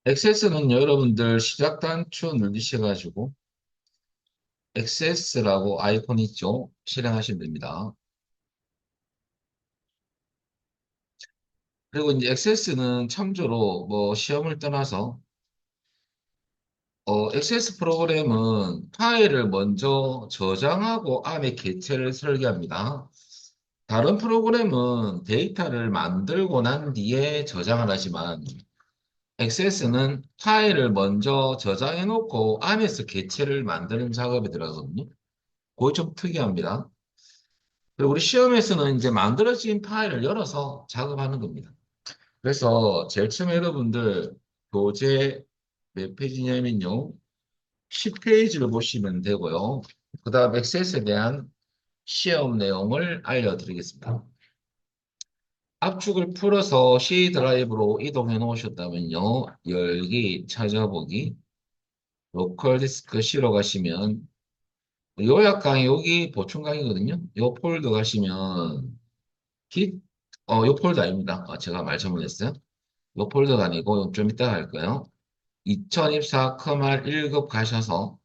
XS는 여러분들 시작 단추 누르셔가지고 XS라고 아이콘 있죠? 실행하시면 됩니다. 그리고 이제 XS는 참조로 뭐 시험을 떠나서 XS 프로그램은 파일을 먼저 저장하고 안에 객체를 설계합니다. 다른 프로그램은 데이터를 만들고 난 뒤에 저장을 하지만 XS는 파일을 먼저 저장해 놓고 안에서 객체를 만드는 작업이 들어가거든요. 그게 좀 특이합니다. 그리고 우리 시험에서는 이제 만들어진 파일을 열어서 작업하는 겁니다. 그래서 제일 처음에 여러분들 교재 몇 페이지냐면요. 10페이지를 보시면 되고요. 그 다음 액세스에 대한 시험 내용을 알려드리겠습니다. 압축을 풀어서 C 드라이브로 이동해 놓으셨다면요. 열기, 찾아보기, 로컬 디스크 C로 가시면 요약 강의 여기 보충 강의거든요. 요 폴더 가시면 기, 요 폴더 아닙니다. 제가 말 잘못했어요. 요 폴더가 아니고 좀 이따 갈 거예요. 2024 커말 1급 가셔서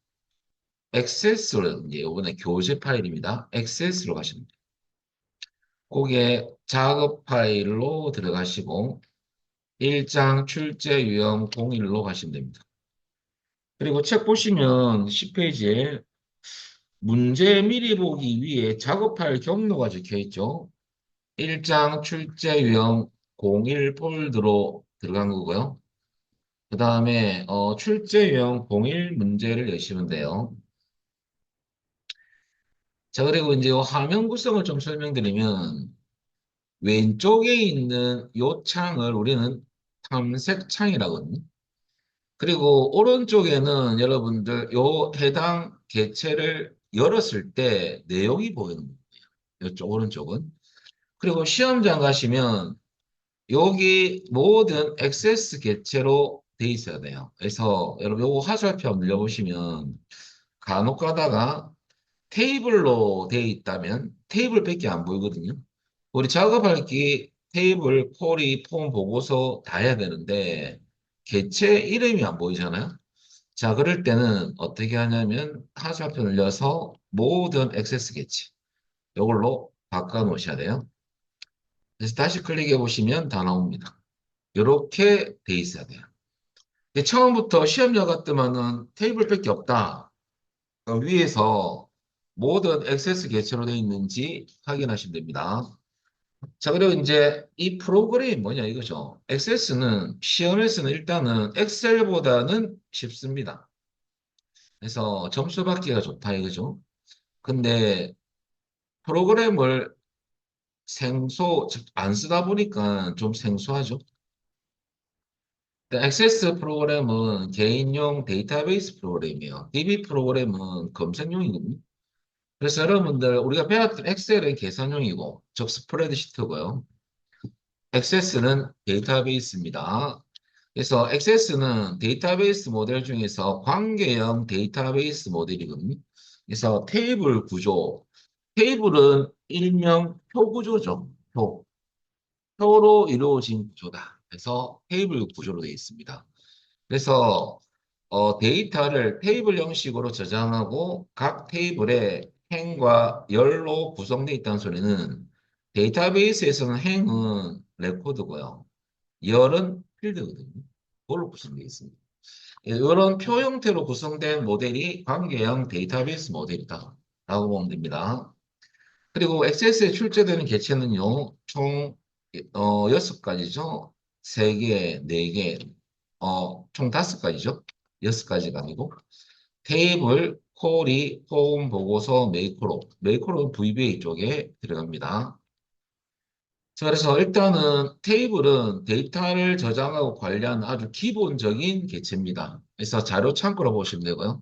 액세스로 이제 이번에 교재 파일입니다. 액세스로 가시면 돼요. 거기에 작업 파일로 들어가시고 1장 출제 유형 01로 가시면 됩니다. 그리고 책 보시면 10페이지에 문제 미리 보기 위에 작업 파일 경로가 적혀 있죠. 1장 출제 유형 01 폴더로 들어간 거고요. 그 다음에 출제 유형 01 문제를 내시면 돼요. 자, 그리고 이제 요 화면 구성을 좀 설명드리면 왼쪽에 있는 요 창을 우리는 탐색 창이라거든요. 그리고 오른쪽에는 여러분들 요 해당 개체를 열었을 때 내용이 보이는 거예요. 이쪽 오른쪽은. 그리고 시험장 가시면 여기 모든 액세스 개체로 돼 있어야 돼요. 그래서 여러분 요거 화살표 한번 눌러보시면 간혹 가다가 테이블로 돼 있다면 테이블밖에 안 보이거든요. 우리 작업할 게 테이블, 쿼리, 폼 보고서 다 해야 되는데 개체 이름이 안 보이잖아요. 자, 그럴 때는 어떻게 하냐면 화살표 눌려서 모든 액세스 개체 이걸로 바꿔 놓으셔야 돼요. 그래서 다시 클릭해 보시면 다 나옵니다. 이렇게 돼 있어야 돼요. 근데 처음부터 시험자 같으면은 테이블밖에 없다. 위에서 모든 액세스 개체로 되어 있는지 확인하시면 됩니다. 자, 그리고 이제 이 프로그램이 뭐냐 이거죠. 액세스는 시험에서는 일단은 엑셀보다는 쉽습니다. 그래서 점수 받기가 좋다 이거죠. 근데 프로그램을 즉 안 쓰다 보니까 좀 생소하죠. 액세스 프로그램은 개인용 데이터베이스 프로그램이에요. DB 프로그램은 검색용이거든요. 그래서 여러분들 우리가 배웠던 엑셀은 계산용이고 즉 스프레드시트고요. 액세스는 데이터베이스입니다. 그래서 액세스는 데이터베이스 모델 중에서 관계형 데이터베이스 모델이거든요. 그래서 테이블 구조, 테이블은 일명 표 구조죠. 표로 이루어진 구조다. 그래서 테이블 구조로 되어 있습니다. 그래서 데이터를 테이블 형식으로 저장하고 각 테이블에 행과 열로 구성되어 있다는 소리는 데이터베이스에서는 행은 레코드고요. 열은 필드거든요. 그걸로 구성되어 있습니다. 이런 표 형태로 구성된 모델이 관계형 데이터베이스 모델이다. 라고 보면 됩니다. 그리고 XS에 출제되는 개체는요, 총 6가지죠. 3개, 4개, 총 5가지죠. 6가지가 아니고. 테이블, 쿼리, 폼, 보고서, 메이크로 VBA 쪽에 들어갑니다. 자, 그래서 일단은 테이블은 데이터를 저장하고 관리하는 아주 기본적인 개체입니다. 그래서 자료 참고로 보시면 되고요.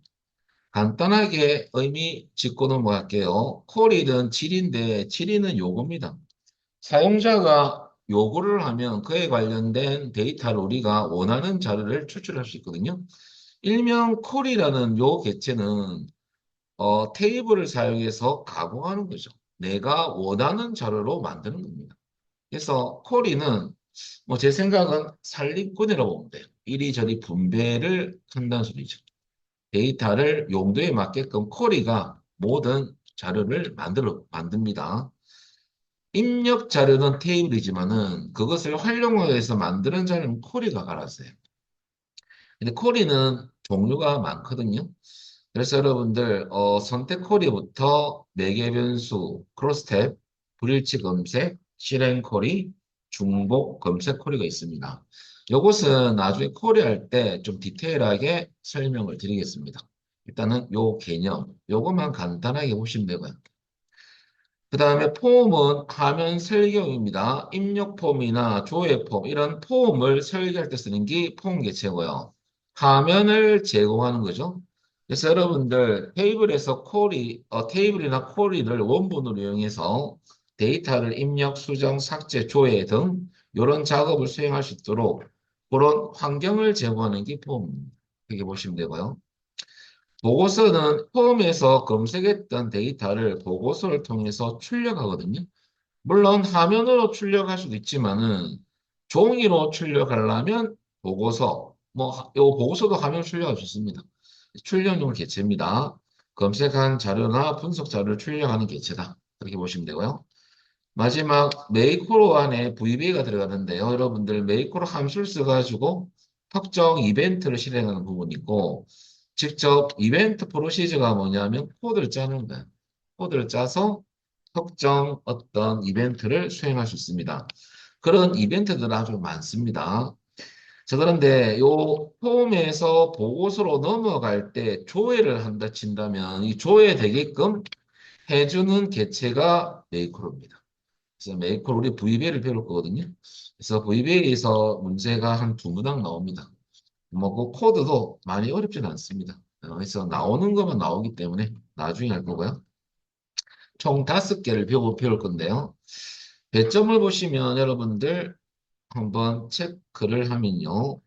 간단하게 의미 짚고 넘어갈게요. 쿼리는 질인데 질의는 요구입니다. 사용자가 요구를 하면 그에 관련된 데이터를 우리가 원하는 자료를 추출할 수 있거든요. 일명 쿼리라는 요 개체는 테이블을 사용해서 가공하는 거죠. 내가 원하는 자료로 만드는 겁니다. 그래서 쿼리는 뭐 제 생각은 살림꾼이라고 보면 돼요. 이리저리 분배를 한다는 소리죠. 데이터를 용도에 맞게끔 쿼리가 모든 자료를 만듭니다. 입력 자료는 테이블이지만은 그것을 활용하기 위해서 만드는 자료는 쿼리가 알아서 해요. 근데 쿼리는 종류가 많거든요. 그래서 여러분들 선택 쿼리부터 매개 변수, 크로스탭, 불일치 검색, 실행 쿼리, 중복 검색 쿼리가 있습니다. 이것은 나중에 쿼리할 때 좀 디테일하게 설명을 드리겠습니다. 일단은 요 개념, 요것만 간단하게 보시면 되고요. 그 다음에 폼은 화면 설계용입니다. 입력 폼이나 조회 폼 이런 폼을 설계할 때 쓰는 게 폼 개체고요. 화면을 제공하는 거죠. 그래서 여러분들 테이블에서 테이블이나 쿼리를 원본으로 이용해서 데이터를 입력, 수정, 삭제, 조회 등 이런 작업을 수행할 수 있도록 그런 환경을 제공하는 게 폼. 이렇게 보시면 되고요. 보고서는 폼에서 검색했던 데이터를 보고서를 통해서 출력하거든요. 물론 화면으로 출력할 수도 있지만은 종이로 출력하려면 보고서, 요 보고서도 화면 출력할 수 있습니다. 출력용 개체입니다. 검색한 자료나 분석 자료를 출력하는 개체다. 그렇게 보시면 되고요. 마지막 메이크로 안에 VBA가 들어가는데요. 여러분들 메이크로 함수를 써가지고 특정 이벤트를 실행하는 부분이고 직접 이벤트 프로시저가 뭐냐면 코드를 짜는 거예요. 코드를 짜서 특정 어떤 이벤트를 수행할 수 있습니다. 그런 이벤트들은 아주 많습니다. 자, 그런데 요 폼에서 보고서로 넘어갈 때 조회를 한다 친다면 이 조회되게끔 해주는 개체가 메이크로입니다. 그래서 메이크로 우리 VBA를 배울 거거든요. 그래서 VBA에서 문제가 한 두 문항 나옵니다. 그 코드도 많이 어렵지는 않습니다. 그래서 나오는 것만 나오기 때문에 나중에 할 거고요. 총 5개를 배울 건데요. 배점을 보시면 여러분들 한번 체크를 하면요.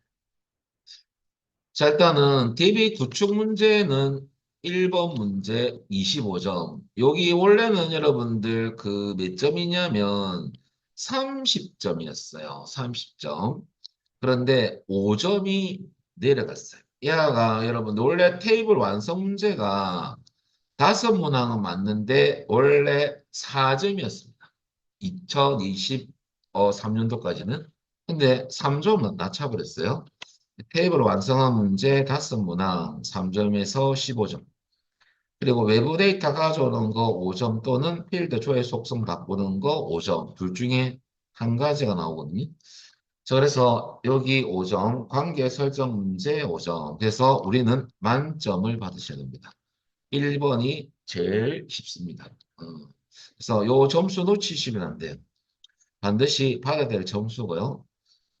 자, 일단은 DB 구축 문제는 1번 문제 25점. 여기 원래는 여러분들 그 몇 점이냐면 30점이었어요. 30점. 그런데 5점이 내려갔어요. 얘가 여러분 원래 테이블 완성 문제가 5문항은 맞는데 원래 4점이었습니다. 2023년도까지는. 근데 3점은 낮춰버렸어요. 테이블 완성한 문제 5문항 3점에서 15점. 그리고 외부 데이터 가져오는 거 5점 또는 필드 조회 속성 바꾸는 거 5점. 둘 중에 한 가지가 나오거든요. 자, 그래서 여기 5점, 관계 설정 문제 5점. 그래서 우리는 만점을 받으셔야 됩니다. 1번이 제일 쉽습니다. 그래서 요 점수 놓치시면 안 돼요. 반드시 받아야 될 점수고요.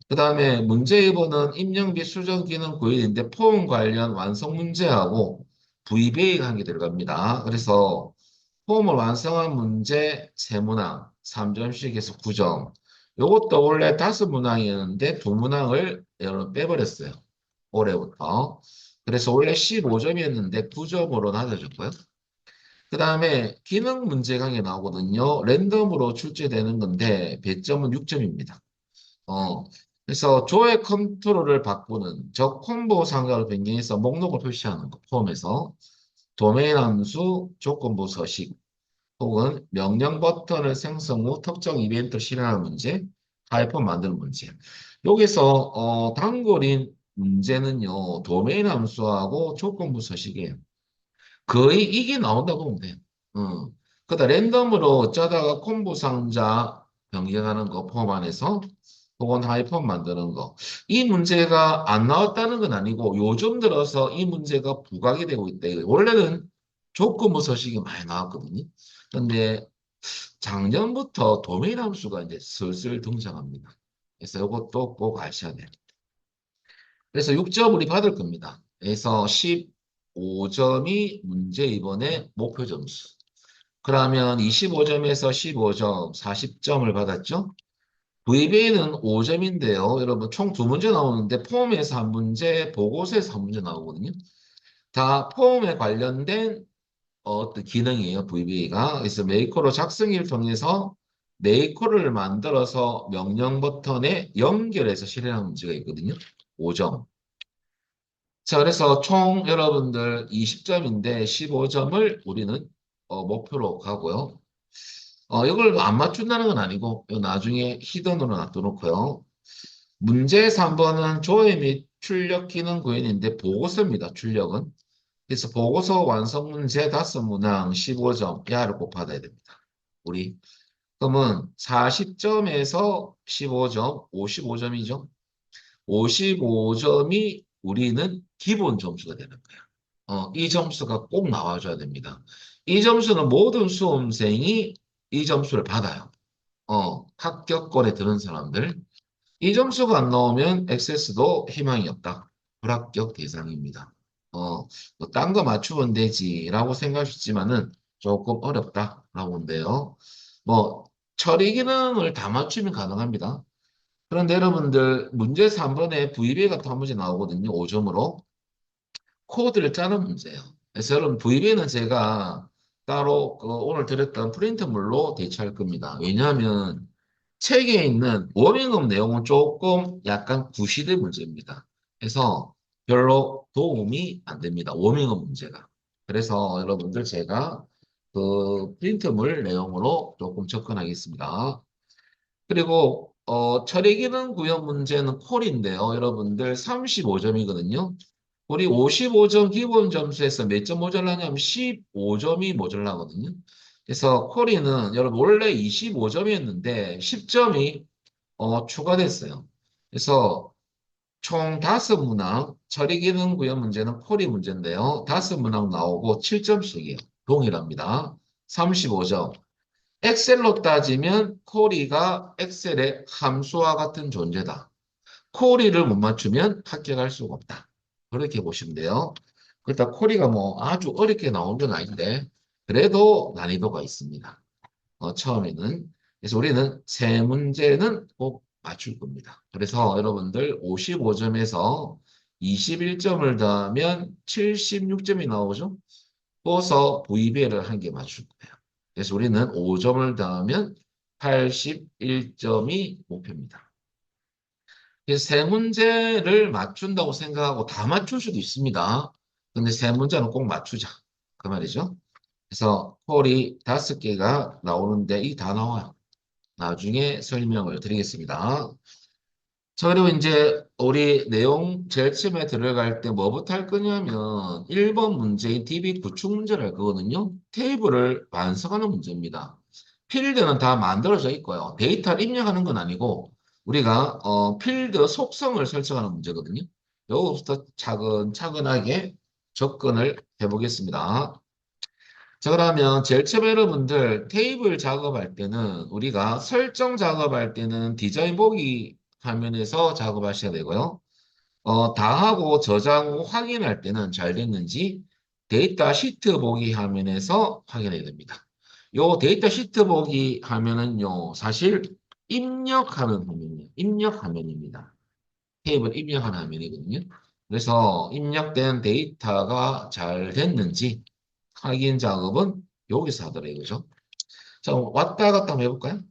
그 다음에 문제 2번은 입력 및 수정 기능 구현인데 폼 관련 완성 문제하고 VBA가 한 개 들어갑니다. 그래서 폼을 완성한 문제 3문항, 3점씩 해서 9점. 요것도 원래 5문항이었는데 2문항을 빼버렸어요. 올해부터. 그래서 원래 15점이었는데 9점으로 낮아졌고요. 그 다음에 기능 문제 강의 나오거든요. 랜덤으로 출제되는 건데 배점은 6점입니다. 어, 그래서 조회 컨트롤을 바꾸는 적 콤보 상자로 변경해서 목록을 표시하는 거 포함해서 도메인 함수, 조건부 서식 혹은 명령 버튼을 생성 후 특정 이벤트를 실행하는 문제, 하이폰 만드는 문제. 여기서 단골인 문제는요. 도메인 함수하고 조건부 서식이에요. 거의 이게 나온다고 보면 돼요. 그다 랜덤으로 어쩌다가 콤보 상자 변경하는 거 포함 안에서 혹은 하이폰 만드는 거. 이 문제가 안 나왔다는 건 아니고 요즘 들어서 이 문제가 부각이 되고 있다. 원래는 조건부 서식이 많이 나왔거든요. 근데 작년부터 도메인 함수가 이제 슬슬 등장합니다. 그래서 이것도 꼭 아셔야 돼요. 그래서 6점 우리 받을 겁니다. 그래서 15점이 문제 이번에 목표 점수. 그러면 25점에서 15점, 40점을 받았죠? VBA는 5점인데요. 여러분 총 2문제 나오는데 폼에서 한 문제, 보고서에서 한 문제 나오거든요. 다 폼에 관련된 어떤 기능이에요. VBA가. 그래서 메이커로 작성기를 통해서 메이커를 만들어서 명령 버튼에 연결해서 실행하는 문제가 있거든요. 5점. 자, 그래서 총 여러분들 20점인데 15점을 우리는 목표로 가고요. 이걸 안 맞춘다는 건 아니고 이거 나중에 히든으로 놔둬놓고요. 문제 3번은 조회 및 출력 기능 구현인데 보고서입니다. 출력은. 그래서 보고서 완성 문제 5문항 15점 야를 곱받아야 됩니다. 우리. 그러면 40점에서 15점, 55점이죠. 55점이 우리는 기본 점수가 되는 거야. 이 점수가 꼭 나와줘야 됩니다. 이 점수는 모든 수험생이 이 점수를 받아요. 합격권에 드는 사람들. 이 점수가 안 나오면 액세스도 희망이 없다. 불합격 대상입니다. 딴 거 맞추면 되지라고 생각하시지만은 조금 어렵다라고 본데요. 뭐, 처리 기능을 다 맞추면 가능합니다. 그런데 여러분들 문제 3번에 VBA 같은 한 문제 나오거든요. 5점으로. 코드를 짜는 문제예요. 그래서 여러분 VBA는 제가 따로 오늘 드렸던 프린트물로 대체할 겁니다. 왜냐하면 책에 있는 워밍업 내용은 조금 약간 구시대 문제입니다. 그래서 별로 도움이 안 됩니다. 워밍업 문제가. 그래서 여러분들 제가 그 프린트물 내용으로 조금 접근하겠습니다. 그리고 처리 기능 구현 문제는 콜인데요. 여러분들 35점이거든요. 우리 55점 기본 점수에서 몇 점 모자라냐면 15점이 모자라거든요. 그래서 콜이는 여러분 원래 25점이었는데 10점이 추가됐어요. 그래서 총 5문항 처리 기능 구현 문제는 콜이 문제인데요. 5문항 나오고 7점씩이에요. 동일합니다. 35점. 엑셀로 따지면 코리가 엑셀의 함수와 같은 존재다. 코리를 못 맞추면 합격할 수가 없다. 그렇게 보시면 돼요. 그렇다 코리가 뭐 아주 어렵게 나온 건 아닌데 그래도 난이도가 있습니다. 처음에는. 그래서 우리는 세 문제는 꼭 맞출 겁니다. 그래서 여러분들 55점에서 21점을 더하면 76점이 나오죠. 또서 VBA를 한 개 맞출 거예요. 그래서 우리는 5점을 더하면 81점이 목표입니다. 그래서 세 문제를 맞춘다고 생각하고 다 맞출 수도 있습니다. 근데 세 문제는 꼭 맞추자. 그 말이죠. 그래서 콜이 5개가 나오는데 이 다 나와요. 나중에 설명을 드리겠습니다. 자, 그리고 이제 우리 내용 제일 처음에 들어갈 때 뭐부터 할 거냐면 1번 문제인 DB 구축 문제를 할 거거든요. 테이블을 완성하는 문제입니다. 필드는 다 만들어져 있고요. 데이터를 입력하는 건 아니고 우리가 필드 속성을 설정하는 문제거든요. 여기부터 차근차근하게 접근을 해보겠습니다. 자, 그러면 제일 처음에 여러분들 테이블 작업할 때는 우리가 설정 작업할 때는 디자인 보기 화면에서 작업하셔야 되고요. 다 하고 저장 후 확인할 때는 잘 됐는지 데이터 시트 보기 화면에서 확인해야 됩니다. 요 데이터 시트 보기 화면은요, 사실 입력하는 화면이에요. 입력 화면입니다. 테이블 입력하는 화면이거든요. 그래서 입력된 데이터가 잘 됐는지 확인 작업은 여기서 하더라고요. 그죠? 자, 왔다 갔다 한번 해볼까요?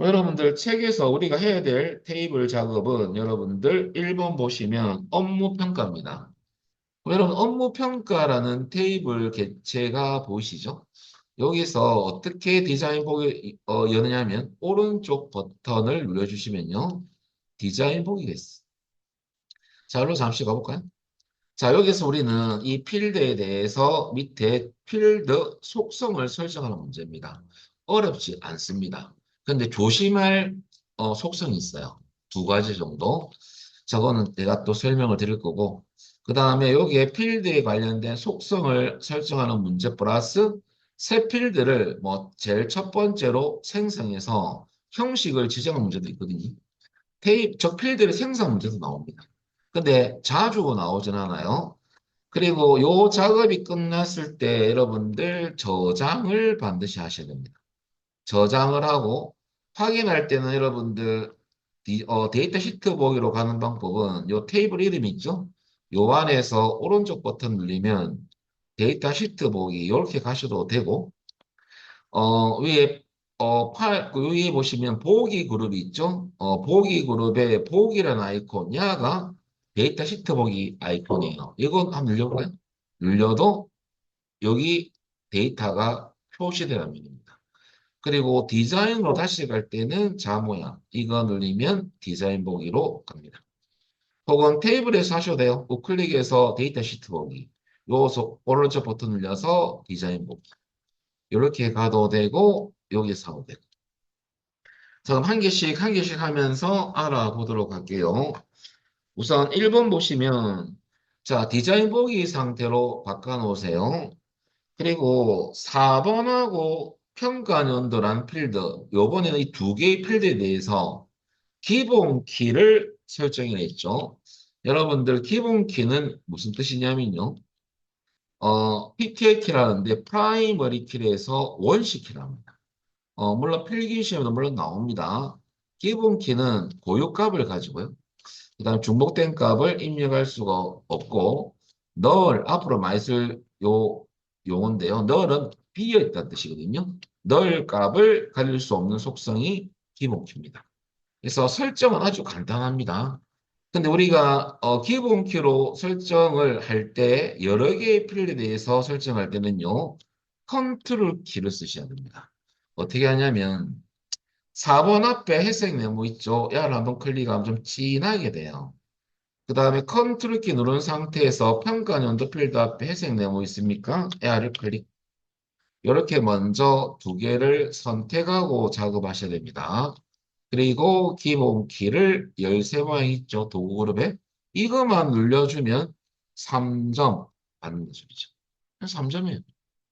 여러분들 책에서 우리가 해야 될 테이블 작업은 여러분들 1번 보시면 업무 평가입니다. 여러분 업무 평가라는 테이블 개체가 보이시죠? 여기서 어떻게 디자인 보기 여느냐면 오른쪽 버튼을 눌러주시면요. 디자인 보기 됐어. 자, 여기로 잠시 가볼까요? 자, 여기서 우리는 이 필드에 대해서 밑에 필드 속성을 설정하는 문제입니다. 어렵지 않습니다. 근데 조심할 속성이 있어요. 두 가지 정도. 저거는 내가 또 설명을 드릴 거고. 그 다음에 여기에 필드에 관련된 속성을 설정하는 문제 플러스 새 필드를 뭐 제일 첫 번째로 생성해서 형식을 지정하는 문제도 있거든요. 저 필드의 생성 문제도 나옵니다. 근데 자주 나오진 않아요. 그리고 요 작업이 끝났을 때 여러분들 저장을 반드시 하셔야 됩니다. 저장을 하고 확인할 때는 여러분들 데이터 시트 보기로 가는 방법은 요 테이블 이름 있죠? 요 안에서 오른쪽 버튼 누르면 데이터 시트 보기 이렇게 가셔도 되고 위에 그 위에 보시면 보기 그룹이 있죠? 보기 그룹에 보기라는 아이콘 야가 데이터 시트 보기 아이콘이에요. 이거 한번 눌려볼까요? 눌려도 여기 데이터가 표시되는 화면입니다. 그리고 디자인으로 다시 갈 때는 자 모양 이거 눌리면 디자인 보기로 갑니다. 혹은 테이블에서 하셔도 돼요. 우클릭해서 데이터 시트 보기. 요소 오른쪽 버튼 눌려서 디자인 보기. 이렇게 가도 되고 여기서 하도 되고. 자, 그럼 한 개씩 하면서 알아보도록 할게요. 우선 1번 보시면 자, 디자인 보기 상태로 바꿔 놓으세요. 그리고 4번하고 평가 연도란 필드, 요번에는 이 두 개의 필드에 대해서 기본 키를 설정해 냈죠. 여러분들 기본 키는 무슨 뜻이냐면요. PTA 키라는데 프라이머리 키에서 원시 키랍니다. 물론 필기 시험에도 물론 나옵니다. 기본 키는 고유값을 가지고요. 그다음 중복된 값을 입력할 수가 없고 널 앞으로 많이 쓸 용어인데요. 널은 비어 있다는 뜻이거든요. 널 값을 가릴 수 없는 속성이 기본 키입니다. 그래서 설정은 아주 간단합니다. 근데 우리가 기본 키로 설정을 할 때 여러 개의 필드에 대해서 설정할 때는요. 컨트롤 키를 쓰셔야 됩니다. 어떻게 하냐면 4번 앞에 회색 네모 있죠? 얘를 한번 클릭하면 좀 진하게 돼요. 그 다음에 컨트롤 키 누른 상태에서 평가 연도 필드 앞에 회색 네모 있습니까? 얘를 클릭. 이렇게 먼저 두 개를 선택하고 작업하셔야 됩니다. 그리고 기본 키를 13모양 있죠. 도구 그룹에. 이것만 눌러주면 3점 받는 소리죠. 3점이에요.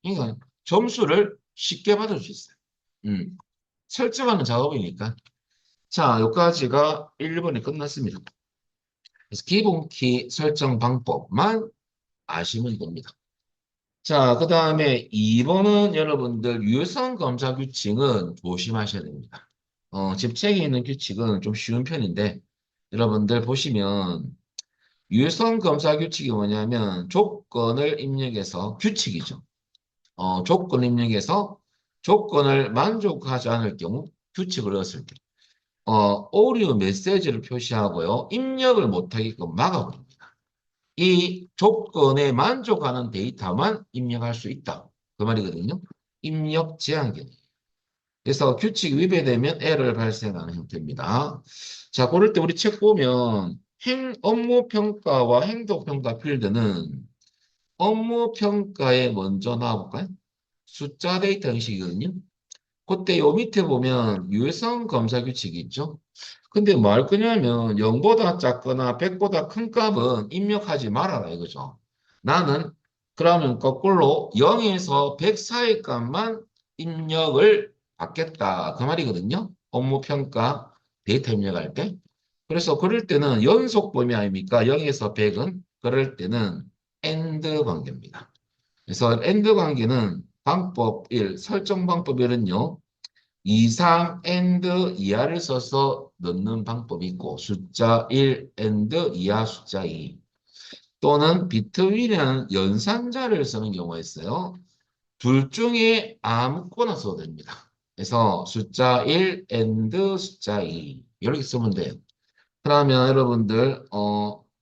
그러니까 점수를 쉽게 받을 수 있어요. 음. 설정하는 작업이니까. 자, 여기까지가 1번이 끝났습니다. 그래서 기본 키 설정 방법만 아시면 됩니다. 자, 그 다음에 2번은 여러분들 유효성 검사 규칙은 조심하셔야 됩니다. 지금 책에 있는 규칙은 좀 쉬운 편인데 여러분들 보시면 유효성 검사 규칙이 뭐냐면 조건을 입력해서 규칙이죠. 조건 입력해서 조건을 만족하지 않을 경우 규칙을 넣었을 때 오류 메시지를 표시하고요. 입력을 못하게끔 막아버립니다. 이 조건에 만족하는 데이터만 입력할 수 있다. 그 말이거든요. 입력 제한 개념. 그래서 규칙 위배되면 에러를 발생하는 형태입니다. 자, 그럴 때 우리 책 보면 업무 평가와 행동 평가 필드는 업무 평가에 먼저 나와볼까요? 숫자 데이터 형식이거든요. 그때 요 밑에 보면 유해성 검사 규칙이 있죠. 근데 뭐 할 거냐면 0보다 작거나 100보다 큰 값은 입력하지 말아라 이거죠. 나는 그러면 거꾸로 0에서 100 사이 값만 입력을 받겠다 그 말이거든요. 업무 평가 데이터 입력할 때. 그래서 그럴 때는 연속 범위 아닙니까? 0에서 100은 그럴 때는 AND 관계입니다. 그래서 AND 관계는 방법 1, 설정 방법 1은요. 이상 and 이하를 써서 넣는 방법이 있고 숫자 1 and 이하 숫자 2 또는 between이라는 연산자를 쓰는 경우가 있어요. 둘 중에 아무거나 써도 됩니다. 그래서 숫자 1 and 숫자 2 이렇게 쓰면 돼요. 그러면 여러분들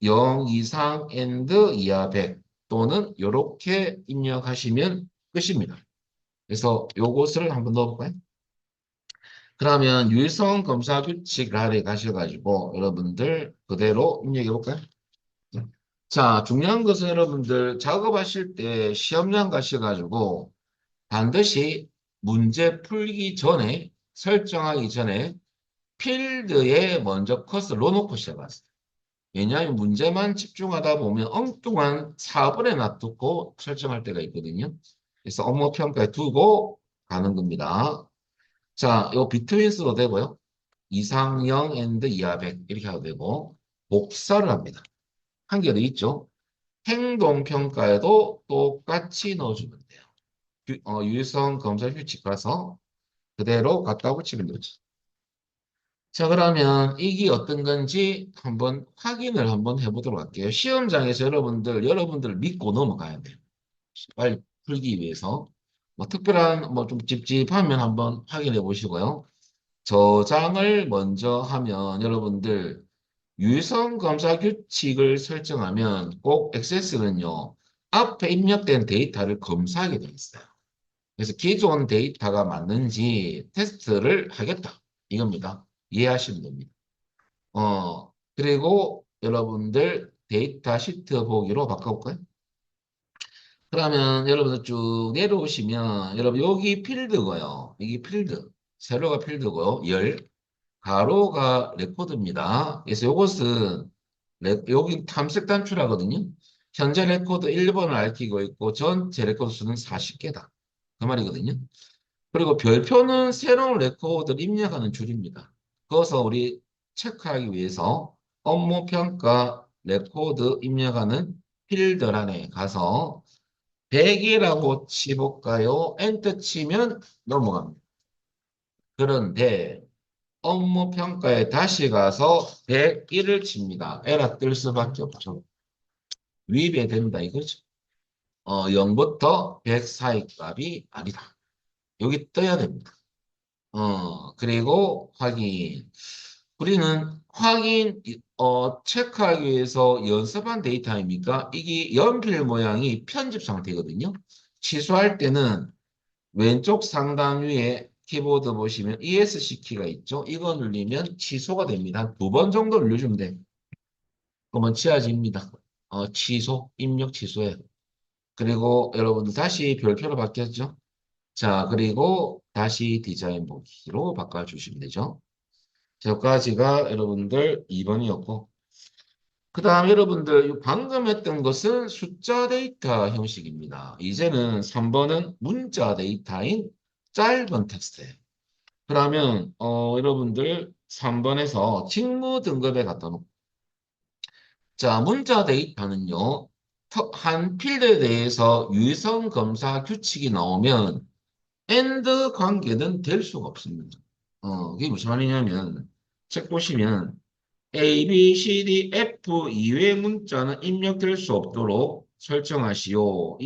0 이상 and 이하 100 또는 이렇게 입력하시면 끝입니다. 그래서 요것을 한번 넣어볼까요? 그러면 유일성 검사 규칙 아래 가셔가지고 여러분들 그대로 입력해 볼까요? 자, 중요한 것은 여러분들 작업하실 때 시험장 가셔가지고 반드시 문제 풀기 전에 설정하기 전에 필드에 먼저 컷을 넣어놓고 시작하세요. 왜냐하면 문제만 집중하다 보면 엉뚱한 4번에 놔두고 설정할 때가 있거든요. 그래서 업무 평가에 두고 가는 겁니다. 자, 요 비트윈스도 되고요. 이상형 앤드 이하 100 이렇게 하도 되고 복사를 합니다. 한 개 더 있죠. 행동평가에도 똑같이 넣어주면 돼요. 유성 검사 규칙 가서 그대로 갖다 붙이면 되죠. 자, 그러면 이게 어떤 건지 한번 확인을 한번 해보도록 할게요. 시험장에서 여러분들 믿고 넘어가야 돼요. 빨리 풀기 위해서. 뭐 특별한 뭐 좀 찝찝하면 한번 확인해 보시고요. 저장을 먼저 하면 여러분들 유선 검사 규칙을 설정하면 꼭 액세스는요, 앞에 입력된 데이터를 검사하게 돼 있어요. 그래서 기존 데이터가 맞는지 테스트를 하겠다. 이겁니다. 이해하시면 됩니다. 그리고 여러분들 데이터 시트 보기로 바꿔볼까요? 그러면 여러분들 쭉 내려오시면 여러분 여기 필드고요. 여기 필드. 세로가 필드고요. 열. 가로가 레코드입니다. 그래서 이것은 여기 탐색 단추라거든요. 현재 레코드 1번을 앓히고 있고 전체 레코드 수는 40개다. 그 말이거든요. 그리고 별표는 새로운 레코드를 입력하는 줄입니다. 그래서 우리 체크하기 위해서 업무 평가 레코드 입력하는 필드란에 가서 100이라고 치볼까요? 엔터 치면 넘어갑니다. 그런데 업무 평가에 다시 가서 101을 칩니다. 에러 뜰 수밖에 없죠. 위배된다 이거죠. 0부터 100 사이 값이 아니다. 여기 떠야 됩니다. 그리고 확인. 우리는 확인, 체크하기 위해서 연습한 데이터입니까? 이게 연필 모양이 편집 상태거든요. 취소할 때는 왼쪽 상단 위에 키보드 보시면 ESC 키가 있죠. 이거 누르면 취소가 됩니다. 한 두 번 정도 눌러주면 돼. 그러면 지워집니다. 취소, 입력 취소해. 그리고 여러분들 다시 별표로 바뀌었죠. 자, 그리고 다시 디자인 보기로 바꿔주시면 되죠. 저까지가 여러분들 2번이었고, 그 다음 여러분들 방금 했던 것은 숫자 데이터 형식입니다. 이제는 3번은 문자 데이터인 짧은 텍스트예요. 그러면 여러분들 3번에서 직무 등급에 갖다 놓고 자 문자 데이터는요. 한 필드에 대해서 유의성 검사 규칙이 나오면 AND 관계는 될 수가 없습니다. 그게 무슨 말이냐면 책 보시면 A, B, C, D, F 이외의 문자는 입력될 수 없도록 설정하시오.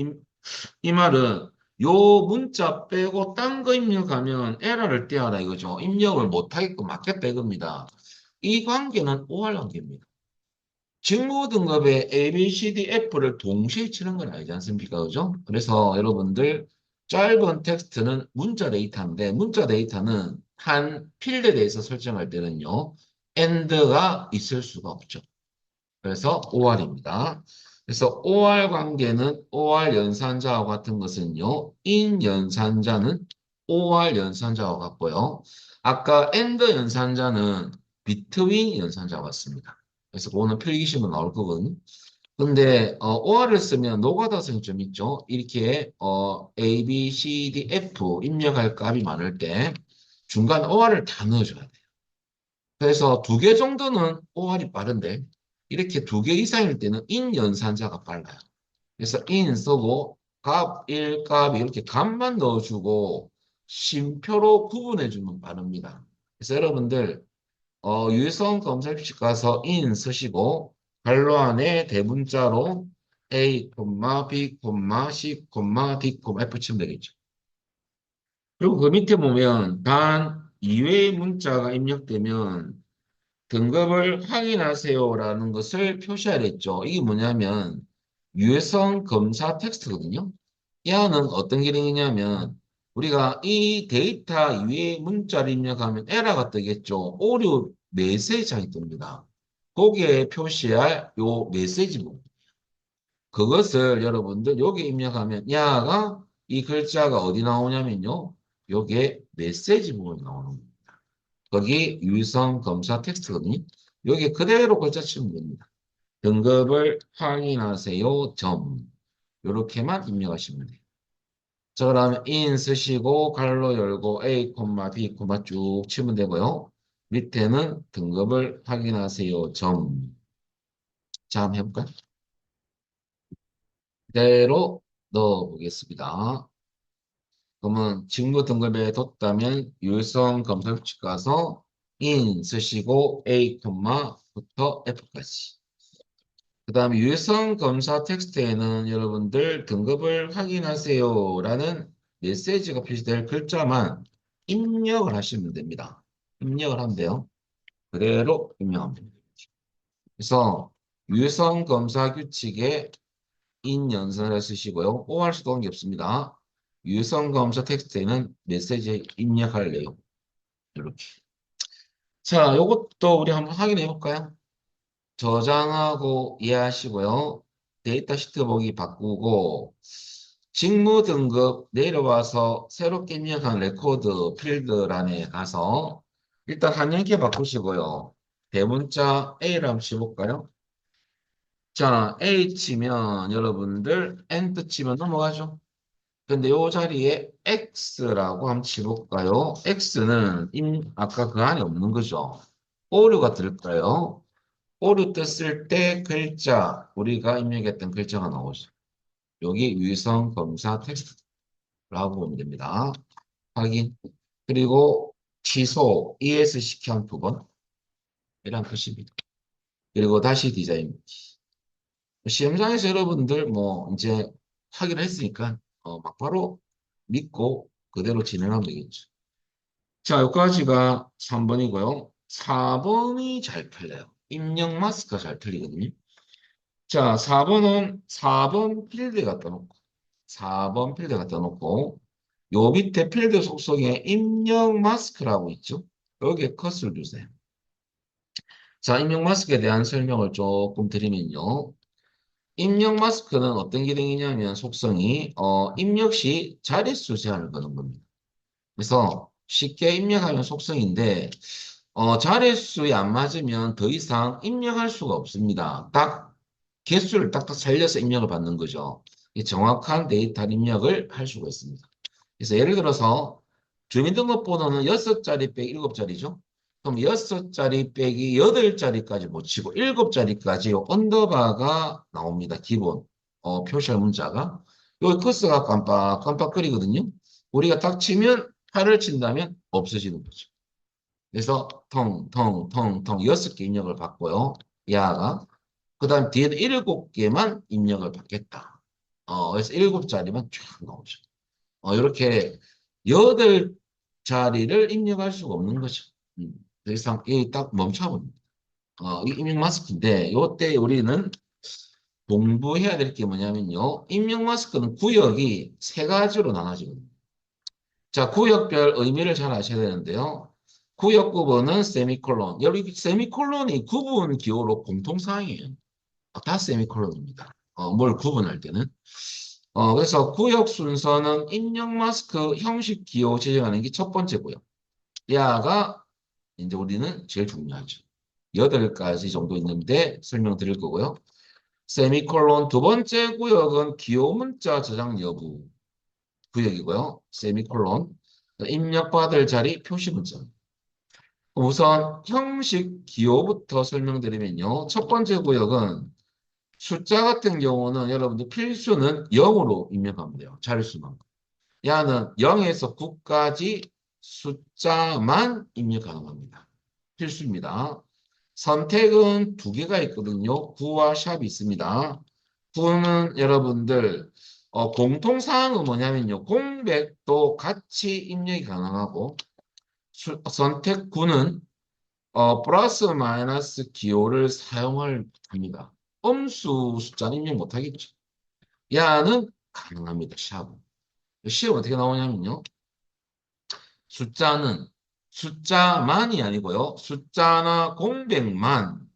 이 말은 요 문자 빼고 딴 거 입력하면 에러를 떼어라 이거죠. 입력을 못하게끔 막겠다 이겁니다. 이 관계는 OR 관계입니다. 직무 등급에 A, B, C, D, F를 동시에 치는 건 아니지 않습니까? 그죠? 그래서 여러분들 짧은 텍스트는 문자 데이터인데 문자 데이터는 한 필드에 대해서 설정할 때는요. AND가 있을 수가 없죠. 그래서 OR입니다. 그래서 OR 관계는 OR 연산자와 같은 것은요. in 연산자는 OR 연산자와 같고요. 아까 AND 연산자는 between 연산자와 같습니다. 그래서 그거는 필기시면 나올 거거든요. 근데 OR을 쓰면 노가다성이 좀 있죠. 이렇게 A, B, C, D, F 입력할 값이 많을 때 중간 OR을 다 넣어줘야 돼요. 그래서 두 개 정도는 OR이 빠른데 이렇게 두 개 이상일 때는 인 연산자가 빨라요. 그래서 인 쓰고 값, 1, 값 이렇게 값만 넣어주고 쉼표로 구분해주면 빠릅니다. 그래서 여러분들 유성 검색식 가서 인 쓰시고 괄호 안에 대문자로 A, B, C, D, F 치면 되겠죠. 그리고 그 밑에 보면 단 2회의 문자가 입력되면 등급을 확인하세요라는 것을 표시해야 됐죠. 이게 뭐냐면 유해성 검사 텍스트거든요. 이 안은 어떤 기능이냐면 우리가 이 데이터 위에 문자를 입력하면 에러가 뜨겠죠. 오류 메시지가 뜹니다. 거기에 표시할 요 메시지 부분. 그것을 여러분들 여기 입력하면 야가 이 글자가 어디 나오냐면요. 요게 메시지 부분이 나오는 거예요. 거기 유성 검사 텍스트거든요. 여기 그대로 글자 치면 됩니다. 등급을 확인하세요. 점. 이렇게만 입력하시면 돼요. 자, 그러면 in 쓰시고 괄호 열고 A, B, 쭉 치면 되고요. 밑에는 등급을 확인하세요. 점. 자, 한번 해볼까요? 그대로 넣어보겠습니다. 그러면 직무 등급에 뒀다면 유성 검사 규칙 가서 in 쓰시고 A, 부터 F까지. 그 다음에 유해성 검사 텍스트에는 여러분들 등급을 확인하세요라는 메시지가 표시될 글자만 입력을 하시면 됩니다. 입력을 하면 돼요. 그대로 입력하면 됩니다. 그래서 유성 검사 규칙에 인 연산을 쓰시고요. 오할 수도 관계 없습니다. 유성 검사 텍스트에는 메시지에 입력할 내용. 이렇게. 자, 요것도 우리 한번 확인해 볼까요? 저장하고 이해하시고요. 데이터 시트 보기 바꾸고 직무 등급 내려와서 새롭게 입력한 레코드 필드란에 가서 일단 한영키 바꾸시고요. 대문자 A를 한번 쳐볼까요? 자, A 치면 여러분들 엔터 치면 넘어가죠. 근데 요 자리에 X라고 한번 쳐볼까요? X는 아까 그 안에 없는 거죠. 오류가 들까요? 오류 떴을 때 글자, 우리가 입력했던 글자가 나오죠. 여기 위성 검사 텍스트라고 보면 됩니다. 확인. 그리고 취소, ES 시켜 두 번. 이란 뜻입니다. 그리고 다시 디자인. 시험장에서 여러분들 뭐 이제 확인을 했으니까 막바로 믿고 그대로 진행하면 되겠죠. 자, 여기까지가 3번이고요. 4번이 잘 틀려요. 입력 마스크가 잘 틀리거든요. 자, 4번은 4번 필드 갖다 놓고 4번 필드 갖다 놓고 요 밑에 필드 속성에 입력 마스크라고 있죠. 여기에 컷을 주세요. 자, 입력 마스크에 대한 설명을 조금 드리면요. 입력 마스크는 어떤 기능이냐면 속성이 입력 시 자릿수 제한을 거는 겁니다. 그래서 쉽게 입력하는 속성인데 자릿수에 안 맞으면 더 이상 입력할 수가 없습니다. 딱 개수를 딱딱 살려서 입력을 받는 거죠. 정확한 데이터 입력을 할 수가 있습니다. 그래서 예를 들어서 주민등록번호는 6자리 빼기 7자리죠. 그럼 6자리 빼기 8자리까지 못 치고 7자리까지 언더바가 나옵니다. 기본 표시할 문자가. 여기 커서가 깜빡깜빡거리거든요. 우리가 딱 치면 8을 친다면 없어지는 거죠. 그래서 텅텅텅텅 6개 입력을 받고요. 야가. 그 다음 뒤에는 7개만 입력을 받겠다. 그래서 7자리만 쫙 나오죠. 이렇게 8자리를 입력할 수가 없는 거죠. 더 이상 이딱 멈춰버립니다. 이 입력 마스크인데 요때 우리는 공부해야 될 게 뭐냐면요. 입력 마스크는 구역이 세 가지로 나눠지거든요. 자, 구역별 의미를 잘 아셔야 되는데요. 구역 구분은 세미콜론. 여기 세미콜론이 구분 기호로 공통사항이에요. 다 세미콜론입니다. 뭘 구분할 때는. 그래서 구역 순서는 입력 마스크 형식 기호 지정하는 게 첫 번째 구역. 야가 이제 우리는 제일 중요하죠. 8가지 정도 있는데 설명드릴 거고요. 세미콜론 두 번째 구역은 기호 문자 저장 여부 구역이고요. 세미콜론 입력받을 자리 표시 문자. 우선 형식 기호부터 설명드리면요. 첫 번째 구역은 숫자 같은 경우는 여러분들 필수는 0으로 입력하면 돼요. 자릿수만. 야는 0에서 9까지 숫자만 입력 가능합니다. 필수입니다. 선택은 두 개가 있거든요. 구와 샵이 있습니다. 구는 여러분들 공통사항은 뭐냐면요. 공백도 같이 입력이 가능하고 선택 구는 플러스 마이너스 기호를 사용을 합니다. 음수 숫자는 입력 못하겠죠. 야는 가능합니다. 샵은. 시험 어떻게 나오냐면요. 숫자는 숫자만이 아니고요. 숫자나 공백만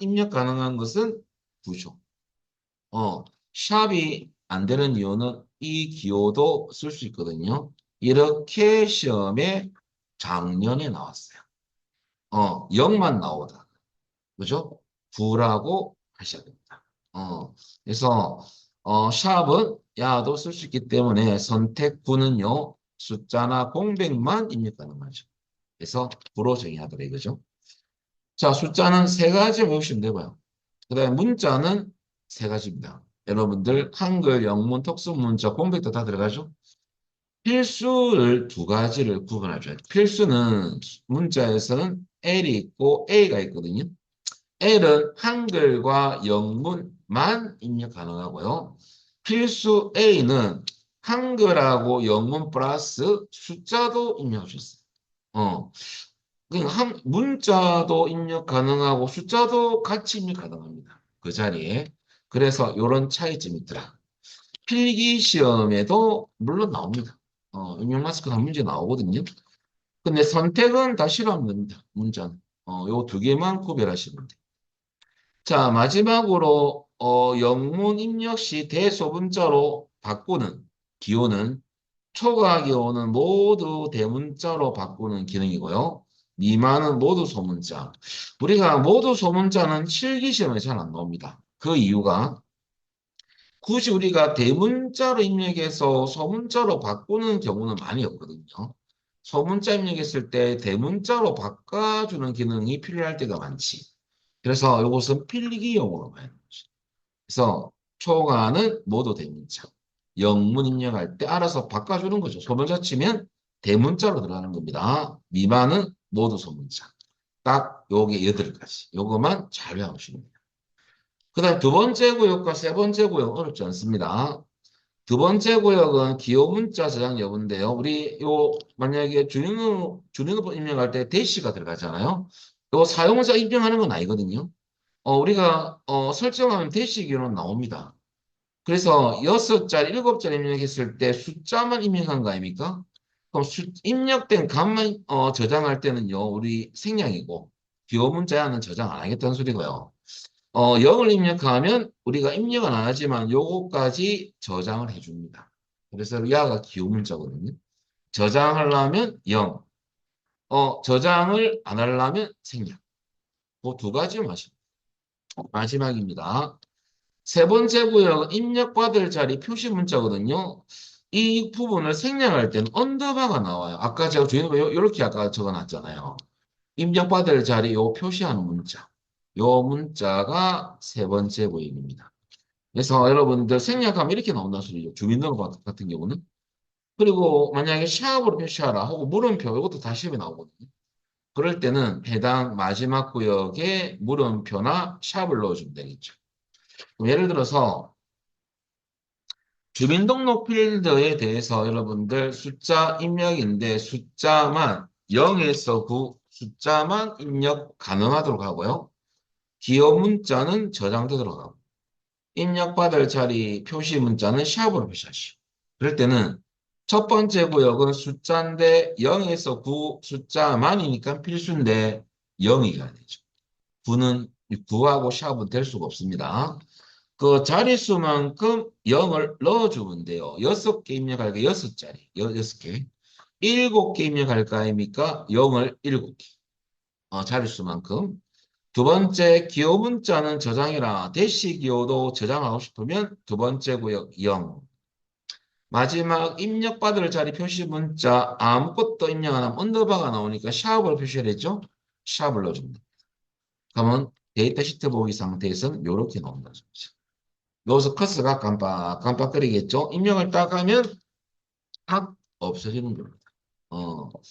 입력 가능한 것은 구죠. 샵이 안 되는 이유는 이 기호도 쓸 수 있거든요. 이렇게 시험에 작년에 나왔어요. 0만 나오다. 그죠? 9라고 하셔야 됩니다. 그래서 샵은 야도 쓸 수 있기 때문에 선택 9는요. 숫자나 공백만 입력 가능하죠. 그래서 9로 정의하더라 이거죠. 자, 숫자는 세 가지 외우시면 되고요. 그 다음에 문자는 세 가지입니다. 여러분들 한글, 영문, 특수문자, 공백도 다 들어가죠. 필수를 두 가지를 구분하죠. 필수는 문자에서는 L이 있고 A가 있거든요. L은 한글과 영문만 입력 가능하고요. 필수 A는 한글하고 영문 플러스 숫자도 입력할 수 있어요. 그러니까 문자도 입력 가능하고 숫자도 같이 입력 가능합니다. 그 자리에. 그래서 이런 차이점이 있더라. 필기 시험에도 물론 나옵니다. 임용 마스크 한 문제 나오거든요. 근데 선택은 다 싫어하면 됩니다. 문자는. 요 두 개만 구별하시면 돼요. 자, 마지막으로, 영문 입력 시 대소문자로 바꾸는 기호는 초과 기호는 모두 대문자로 바꾸는 기능이고요. 미만은 모두 소문자. 우리가 모두 소문자는 실기 시험에 잘 안 나옵니다. 그 이유가 굳이 우리가 대문자로 입력해서 소문자로 바꾸는 경우는 많이 없거든요. 소문자 입력했을 때 대문자로 바꿔주는 기능이 필요할 때가 많지. 그래서 이것은 필기용으로 많이 나오죠. 그래서 초가는 모두 대문자. 영문 입력할 때 알아서 바꿔주는 거죠. 소문자 치면 대문자로 들어가는 겁니다. 미만은 모두 소문자. 딱 요게 8가지. 요거만 잘 외워주시면 돼요. 그 다음 두 번째 구역과 세 번째 구역 어렵지 않습니다. 두 번째 구역은 기호 문자 저장 여부인데요. 우리 만약에 주민등록 입력할 때 대시가 들어가잖아요. 요 사용자 입력하는 건 아니거든요. 우리가 설정하면 대시 기호는 나옵니다. 그래서 6자리, 7자리 입력했을 때 숫자만 입력한 거 아닙니까? 그럼 입력된 값만 저장할 때는요. 우리 생략이고 기호 문자야는 저장 안 하겠다는 소리고요. 0을 입력하면 우리가 입력은 안 하지만 요거까지 저장을 해줍니다. 그래서 야가 기호 문자거든요. 저장하려면 0, 저장을 안 하려면 생략. 그 두 가지만 하시면 마지막입니다. 세 번째 구역은 입력받을 자리 표시 문자거든요. 이 부분을 생략할 때는 언더바가 나와요. 아까 제가 주인공 이렇게 아까 적어놨잖아요. 입력받을 자리 요 표시하는 문자. 요 문자가 세 번째 구역입니다. 그래서 여러분들 생략하면 이렇게 나온다는 소리죠. 주민등록 같은 경우는. 그리고 만약에 시합으로 표시하라 하고 물음표 이것도 다 시험에 나오거든요. 그럴 때는 해당 마지막 구역에 물음표나 샵을 넣어주면 되겠죠. 예를 들어서 주민등록 필드에 대해서 여러분들 숫자 입력인데 숫자만 0에서 9 숫자만 입력 가능하도록 하고요. 기호 문자는 저장되도록 하고 입력받을 자리 표시 문자는 샵으로 표시하시오. 그럴 때는 첫 번째 구역은 숫자인데 0에서 9 숫자만이니까 필수인데 0이 가야 되죠. 9는 9하고 샵은 될 수가 없습니다. 그 자릿수만큼 0을 넣어주면 돼요. 6개 입력할까? 6자리. 6개. 7개 입력할까? 아닙니까? 0을 7개. 자릿수만큼. 두 번째 기호 문자는 저장이라 대시 기호도 저장하고 싶으면 두 번째 구역 0. 마지막 입력받을 자리 표시 문자 아무것도 입력 안 하면 언더바가 나오니까 샵을 표시해야죠. 샵을 넣어줍니다. 그러면 데이터 시트 보기 상태에서는 이렇게 나온다. 여기서 커서가 깜빡깜빡거리겠죠. 입력을 딱 하면 탁 없어지는 겁니다.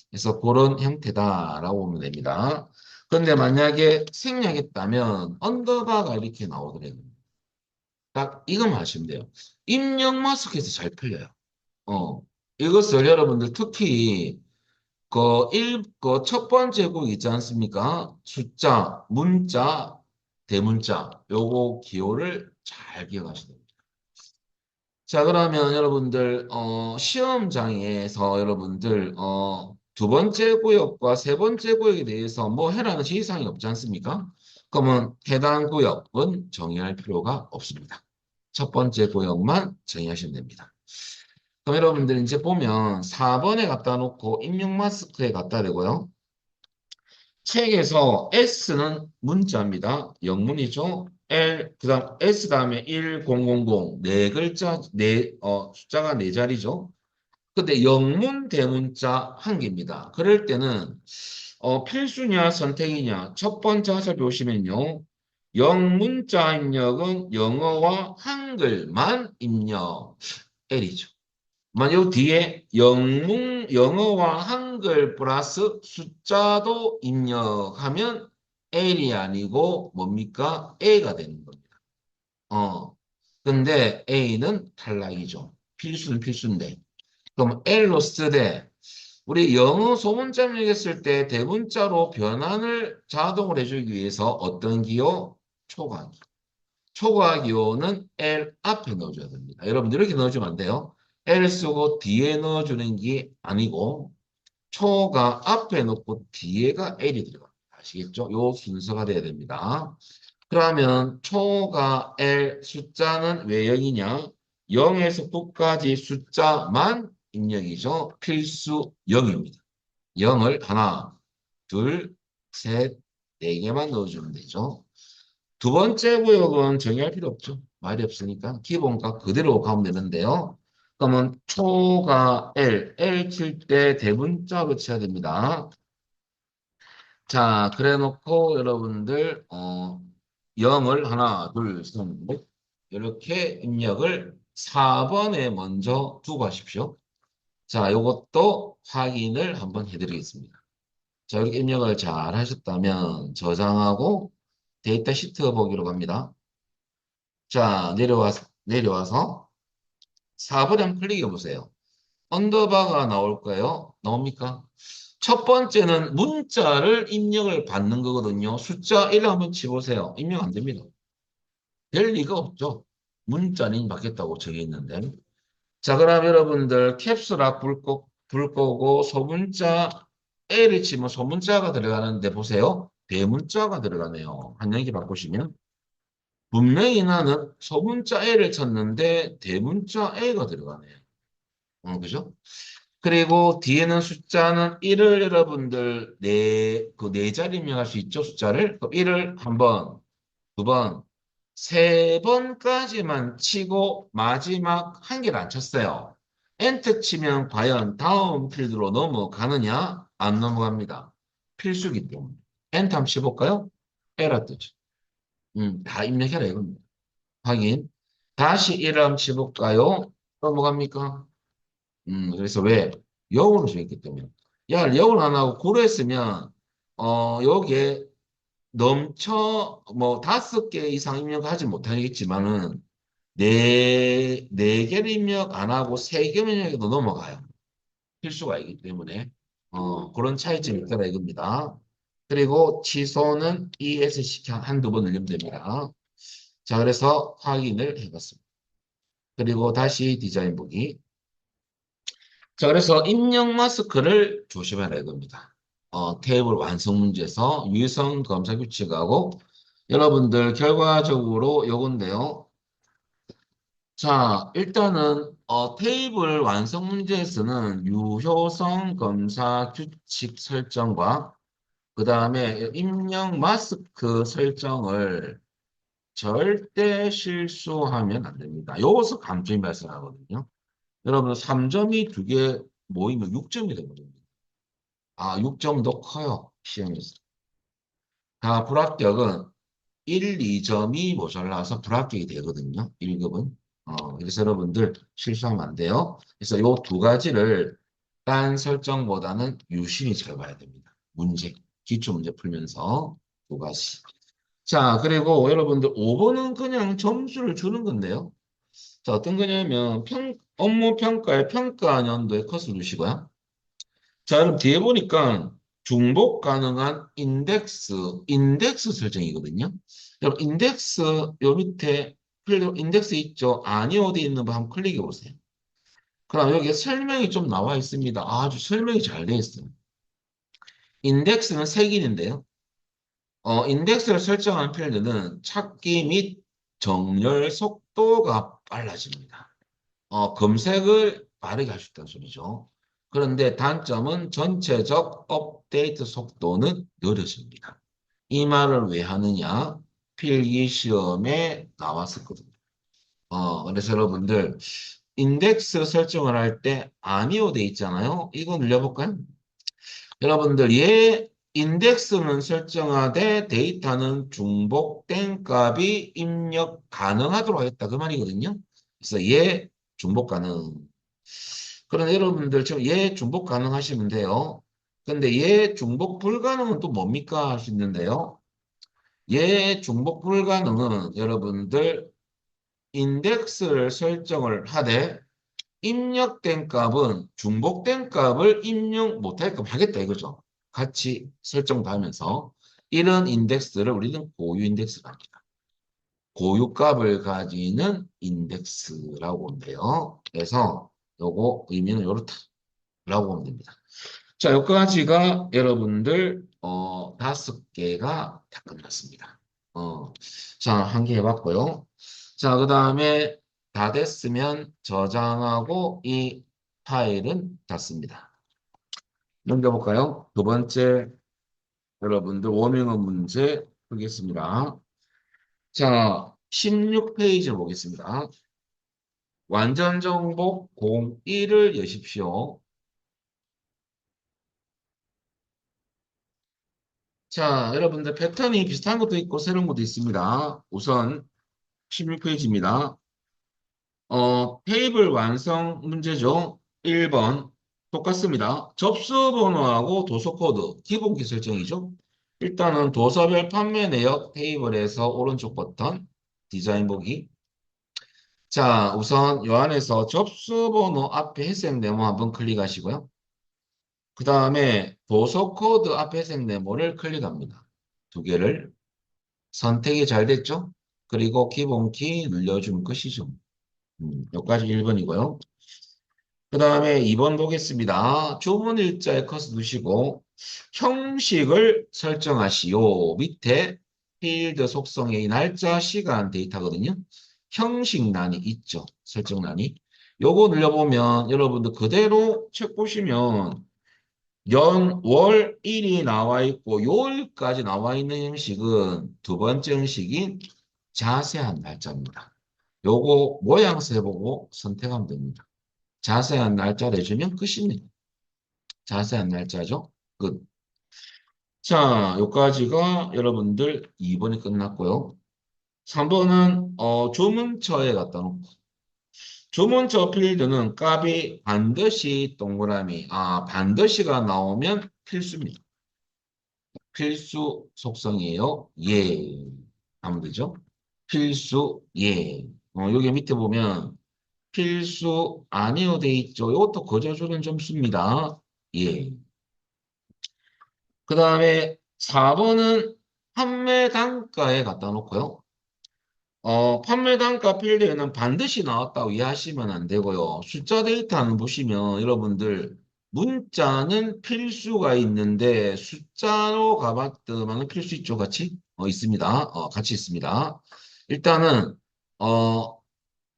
그래서 그런 형태다라고 보면 됩니다. 그런데 만약에 생략했다면 언더바가 이렇게 나오더라고요. 딱 이것만 하시면 돼요. 입력 마스크에서 잘 풀려요. 어, 이것을 여러분들 특히 그 첫 번째 곡 있지 않습니까? 숫자, 문자, 대문자 요거 기호를 잘 기억하시면 됩니다. 자, 그러면 여러분들, 시험장에서 여러분들, 두 번째 구역과 세 번째 구역에 대해서 뭐 해라는 지시사항이 없지 않습니까? 그러면 해당 구역은 정의할 필요가 없습니다. 첫 번째 구역만 정의하시면 됩니다. 그럼 여러분들 이제 보면 4번에 갖다 놓고 입력 마스크에 갖다 대고요. 책에서 S는 문자입니다. 영문이죠. 그다음 S 다음에 1000 네 글자 숫자가 네 자리죠. 근데 영문 대문자 한 개입니다. 그럴 때는 필수냐 선택이냐 첫 번째 살펴보시면요. 영문자 입력은 영어와 한글만 입력 L이죠. 만약 뒤에 영어와 한글 플러스 숫자도 입력하면 L이 아니고 뭡니까? A가 되는 겁니다. 근데 A는 탈락이죠. 필수는 필수인데. 그럼 L로 쓰되 우리 영어 소문자 입력했을 때 대문자로 변환을 자동으로 해주기 위해서 어떤 기호? 초과. 초과 기호는 L 앞에 넣어줘야 됩니다. 여러분 이렇게 넣어주면 안 돼요. L 쓰고 뒤에 넣어주는 게 아니고 초가 앞에 넣고 뒤에가 L이 들어갑니다. 아시겠죠? 요 순서가 돼야 됩니다. 그러면 초가 L 숫자는 왜 0이냐? 0에서 9까지 숫자만 입력이죠. 필수 0입니다. 0을 하나, 둘, 셋, 네 개만 넣어주면 되죠. 두 번째 구역은 정의할 필요 없죠. 말이 없으니까 기본값 그대로 가면 되는데요. 그러면 초가 L 칠 때 대문자로 쳐야 됩니다. 자, 그래 놓고 여러분들 0을 하나, 둘, 셋, 넷 이렇게 입력을 4번에 먼저 두고 하십시오. 자, 요것도 확인을 한번 해드리겠습니다. 자, 이렇게 입력을 잘 하셨다면 저장하고 데이터 시트 보기로 갑니다. 자, 내려와서 4번에 한번 클릭해 보세요. 언더바가 나올 거예요. 나옵니까? 첫 번째는 문자를 입력을 받는 거거든요. 숫자 1 한번 치보세요. 입력 안 됩니다. 별 리가 없죠. 문자는 받겠다고 적혀 있는데. 자, 그럼 여러분들 캡슐락 불 끄고 소문자 L을 치면 소문자가 들어가는데 보세요. 대문자가 들어가네요. 한영기 바꾸시면. 분명히 나는 소문자 L을 쳤는데 대문자 A가 들어가네요. 그죠? 그리고 뒤에는 숫자는 1을 여러분들 네 자리 입력할 수 있죠, 숫자를. 그럼 1을 한 번, 두 번, 세 번까지만 치고 마지막 한 개를 안 쳤어요. 엔터 치면 과연 다음 필드로 넘어가느냐? 안 넘어갑니다. 필수기 때문에. 엔터 한번 쳐볼까요? 에러 뜨죠. 다 입력해라 이겁니다. 확인. 다시 1을 한번 쳐볼까요? 넘어갑니까? 그래서 왜? 영어로 정했기 때문에. 야, 영어를 안 하고 고려했으면, 여기에 뭐, 5개 이상 입력하지 못하겠지만은, 네 개를 입력 안 하고 3개만 입력해도 넘어가요. 필수가 있기 때문에. 그런 차이점이 있더라 이겁니다. 그리고 취소는 ES 시켜 한두 번 늘리면 됩니다. 자, 그래서 확인을 해봤습니다. 그리고 다시 디자인 보기. 자, 그래서 입력 마스크를 조심해라 이겁니다. 테이블 완성 문제에서 유성 검사 규칙하고 여러분들 결과적으로 요건데요. 자, 일단은 테이블 완성 문제에서는 유효성 검사 규칙 설정과 그 다음에 입력 마스크 설정을 절대 실수하면 안 됩니다. 여기서 감점이 발생하거든요. 여러분 3점이 두 개 모이면 6점이 되거든요. 6점도 커요. 시험에서. 다 불합격은 1, 2점이 모자라서 불합격이 되거든요. 1급은. 그래서 여러분들 실수하면 안 돼요. 그래서 이 두 가지를 딴 설정보다는 유심히 잘 봐야 됩니다. 문제, 기출 문제 풀면서 두 가지. 자, 그리고 여러분들 5번은 그냥 점수를 주는 건데요. 자, 어떤 거냐면 업무 평가의 평가 연도에 컷을 두시고요. 자, 그럼 뒤에 보니까 중복 가능한 인덱스 설정이거든요. 여러분, 인덱스 요 밑에 인덱스 있죠? 아니 어디 있는 거 한번 클릭해 보세요. 그럼 여기에 설명이 좀 나와 있습니다. 아주 설명이 잘 되어 있어요. 인덱스는 색인인데요. 인덱스를 설정한 필드는 찾기 및 정렬 속도가 빨라집니다. 검색을 빠르게 할 수 있다는 소리죠. 그런데 단점은 전체적 업데이트 속도는 느려집니다. 이 말을 왜 하느냐? 필기 시험에 나왔었거든요. 그래서 여러분들 인덱스 설정을 할 때 아니오 돼 있잖아요. 이거 눌려볼까요? 여러분들 인덱스는 설정하되 데이터는 중복된 값이 입력 가능하도록 하겠다 그 말이거든요. 그래서 중복 가능. 그런데 여러분들 지금 중복 가능하시면 돼요. 근데 중복 불가능은 또 뭡니까 하시는데요. 중복 불가능은 여러분들 인덱스를 설정을 하되 입력된 값은 중복된 값을 입력 못할끔 하겠다 이거죠. 같이 설정도 하면서 이런 인덱스를 우리는 고유 인덱스를 합니다. 고유 값을 가지는 인덱스라고 본대요. 그래서 요거 의미는 요렇다라고 보면 됩니다. 자, 여기까지가 여러분들 5개가 다 끝났습니다. 어, 자, 한 개 해봤고요. 자, 그 다음에 다 됐으면 저장하고 이 파일은 닫습니다. 넘겨볼까요? 두 번째 여러분들 워밍업 문제 풀겠습니다. 자, 16페이지 보겠습니다. 완전 정복 01을 여십시오. 자, 여러분들 패턴이 비슷한 것도 있고 새로운 것도 있습니다. 우선 16페이지입니다. 테이블 완성 문제죠. 1번 똑같습니다. 접수 번호하고 도서 코드 기본키 설정이죠. 일단은 도서별 판매 내역 테이블에서 오른쪽 버튼 디자인 보기. 자, 우선 요 안에서 접수 번호 앞에 회색 네모 한번 클릭하시고요. 그 다음에 도서 코드 앞에 회색 네모를 클릭합니다. 두 개를. 선택이 잘 됐죠? 그리고 기본키 눌러주면 끝이죠. 여기까지 1번이고요. 그 다음에 2번 보겠습니다. 주문 일자에 커서 두시고 형식을 설정하시오. 밑에 필드 속성의 날짜, 시간 데이터거든요. 형식란이 있죠. 설정란이. 요거 눌러보면 여러분들 그대로 책 보시면 월, 일이 나와 있고 요일까지 나와 있는 형식은 두 번째 형식인 자세한 날짜입니다. 요거 모양새 보고 선택하면 됩니다. 자세한 날짜 내주면 끝입니다. 자세한 날짜죠. 끝. 자, 요까지가 여러분들 2번이 끝났고요. 3번은 주문처에 갖다 놓고 주문처 필드는 값이 반드시 동그라미 반드시가 나오면 필수입니다. 필수 속성이에요. 예. 하면 되죠. 필수 예. 여기 밑에 보면 필수 아니요 돼 있죠. 이것도 거저주는 점수입니다. 예. 그 다음에 4번은 판매 단가에 갖다 놓고요. 판매 단가 필드에는 반드시 나왔다고 이해하시면 안 되고요. 숫자 데이터는 보시면 여러분들 문자는 필수가 있는데 숫자로 가봤더만 필수 있죠, 같이? 있습니다. 같이 있습니다. 일단은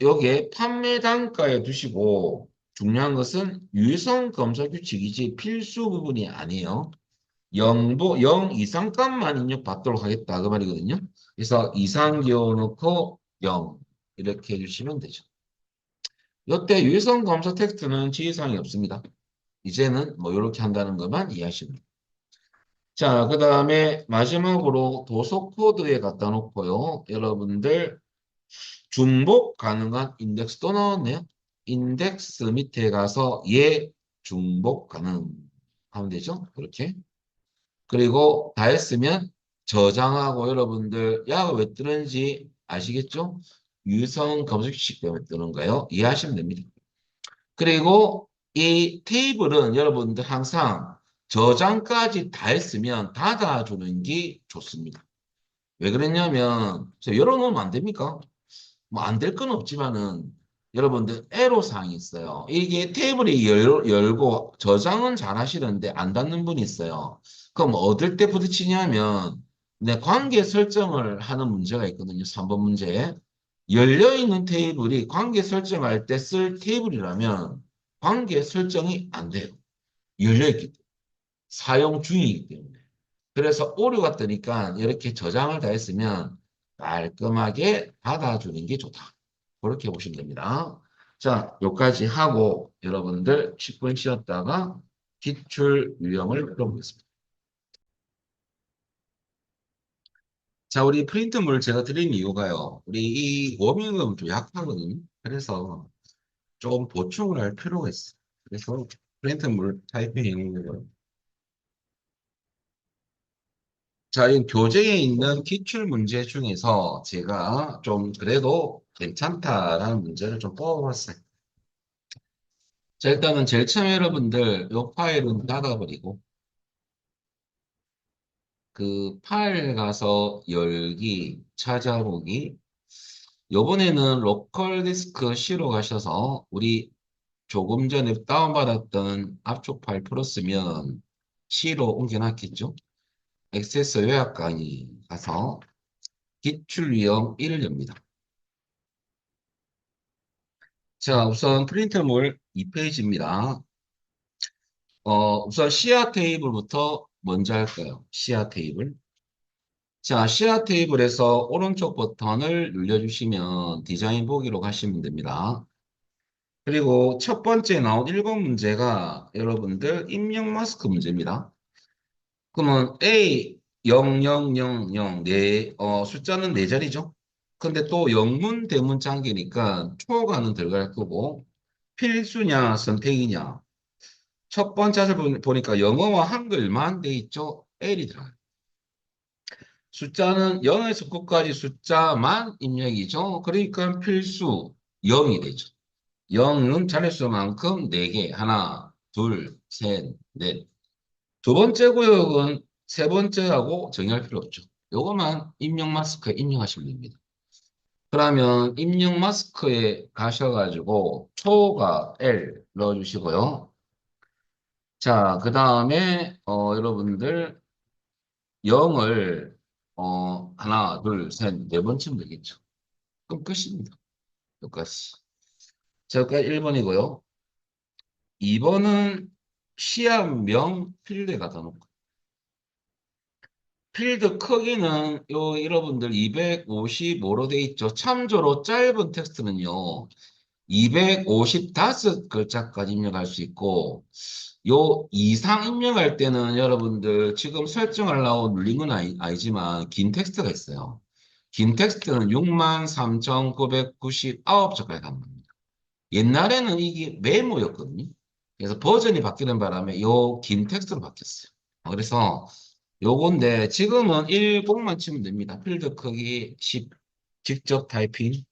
여기에 판매 단가에 두시고 중요한 것은 유성 검사 규칙이지 필수 부분이 아니에요. 0 이상 값만 입력받도록 하겠다 그 말이거든요. 그래서 이상 기어놓고 0 이렇게 해주시면 되죠. 이때 유성 검사 텍스트는 지시사항이 없습니다. 이제는 뭐 이렇게 한다는 것만 이해하시면 돼요. 자, 그 다음에 마지막으로 도서 코드에 갖다 놓고요. 여러분들 중복 가능한 인덱스 또 나왔네요. 인덱스 밑에 가서 예 중복 가능 하면 되죠. 그렇게. 그리고 다 했으면 저장하고 여러분들 약을 왜 뜨는지 아시겠죠? 유성 검색식 때문에 뜨는 거예요. 이해하시면 됩니다. 그리고 이 테이블은 여러분들 항상 저장까지 다 했으면 닫아주는 게 좋습니다. 왜 그랬냐면 열어놓으면 안 됩니까? 뭐 안 될 건 없지만은 여러분들 애로사항이 있어요. 이게 테이블이 열고 저장은 잘 하시는데 안 닫는 분이 있어요. 그럼 어떨 때 부딪히냐면 내 관계 설정을 하는 문제가 있거든요. 3번 문제. 열려있는 테이블이 관계 설정할 때 쓸 테이블이라면 관계 설정이 안 돼요. 열려있기 때문에. 사용 중이기 때문에. 그래서 오류가 뜨니까 이렇게 저장을 다 했으면 깔끔하게 닫아주는 게 좋다. 그렇게 보시면 됩니다. 자, 여기까지 하고 여러분들 10분 쉬었다가 기출 유형을 풀어보겠습니다. 자, 우리 프린트물 제가 드린 이유가요. 우리 이 워밍업은 좀 약하거든요. 그래서 좀 보충을 할 필요가 있어요. 그래서 프린트물 타이핑 있는 거예요. 자, 이 교재에 있는 기출 문제 중에서 제가 좀 그래도 괜찮다라는 문제를 좀 뽑아봤어요. 자, 일단은 제일 처음에 여러분들 요 파일은 닫아버리고 그 파일 가서 열기, 찾아보기. 요번에는 로컬 디스크 C로 가셔서 우리 조금 전에 다운받았던 앞쪽 파일 풀었으면 C로 옮겨놨겠죠? 액세스 요약 강의 가서 기출 유형 1을 엽니다. 자, 우선 프린트물 2페이지입니다. 우선 시야 테이블부터 먼저 할까요? 시야 테이블. 자, 시야 테이블에서 오른쪽 버튼을 눌러주시면 디자인 보기로 가시면 됩니다. 그리고 첫 번째 나온 1번 문제가 여러분들 입력 마스크 문제입니다. 그러면 A 0000 숫자는 네 자리죠. 근데 또 영문 대문 장기니까 초가는 들어갈 거고 필수냐 선택이냐. 첫 번째 샷을 보니까 영어와 한글만 돼 있죠. L이 들어가요. 숫자는 0에서 9까지 숫자만 입력이죠. 그러니까 필수 0이 되죠. 0은 자릿수만큼 4개. 하나, 둘, 셋, 넷. 두 번째 구역은 세 번째하고 정의할 필요 없죠. 요것만 입력 마스크에 입력하시면 됩니다. 그러면 입력 마스크에 가셔가지고 초가 L 넣어주시고요. 자, 그 다음에 여러분들 0을 하나, 둘, 셋, 네 번 치면 되겠죠. 그럼 끝입니다. 여기까지. 자, 여기까지 1번이고요. 2번은 시합명 필드에 갖다 놓고 필드 크기는 여러분들 255로 돼 있죠. 참조로 짧은 텍스트는요. 255글자까지 입력할 수 있고 요 이상 입력할 때는 여러분들 지금 설정하려고 누린 건 아니지만 긴 텍스트가 있어요. 긴 텍스트는 63,999자까지 갑니다. 옛날에는 이게 메모였거든요. 그래서 버전이 바뀌는 바람에 요 긴 텍스트로 바뀌었어요. 그래서 요건데 지금은 10만 치면 됩니다. 필드 크기 10, 직접 타이핑.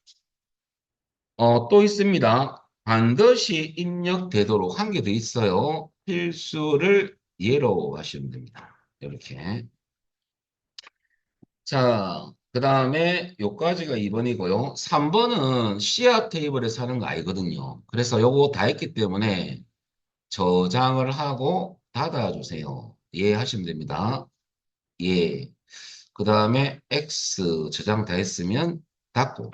또 있습니다. 반드시 입력되도록 한 개 더 있어요. 필수를 예로 하시면 됩니다. 이렇게. 자, 그 다음에 요까지가 2번이고요. 3번은 시야 테이블에서 하는 거 아니거든요. 그래서 요거 다 했기 때문에 저장을 하고 닫아주세요. 예 하시면 됩니다. 예. 그 다음에 X 저장 다 했으면 닫고.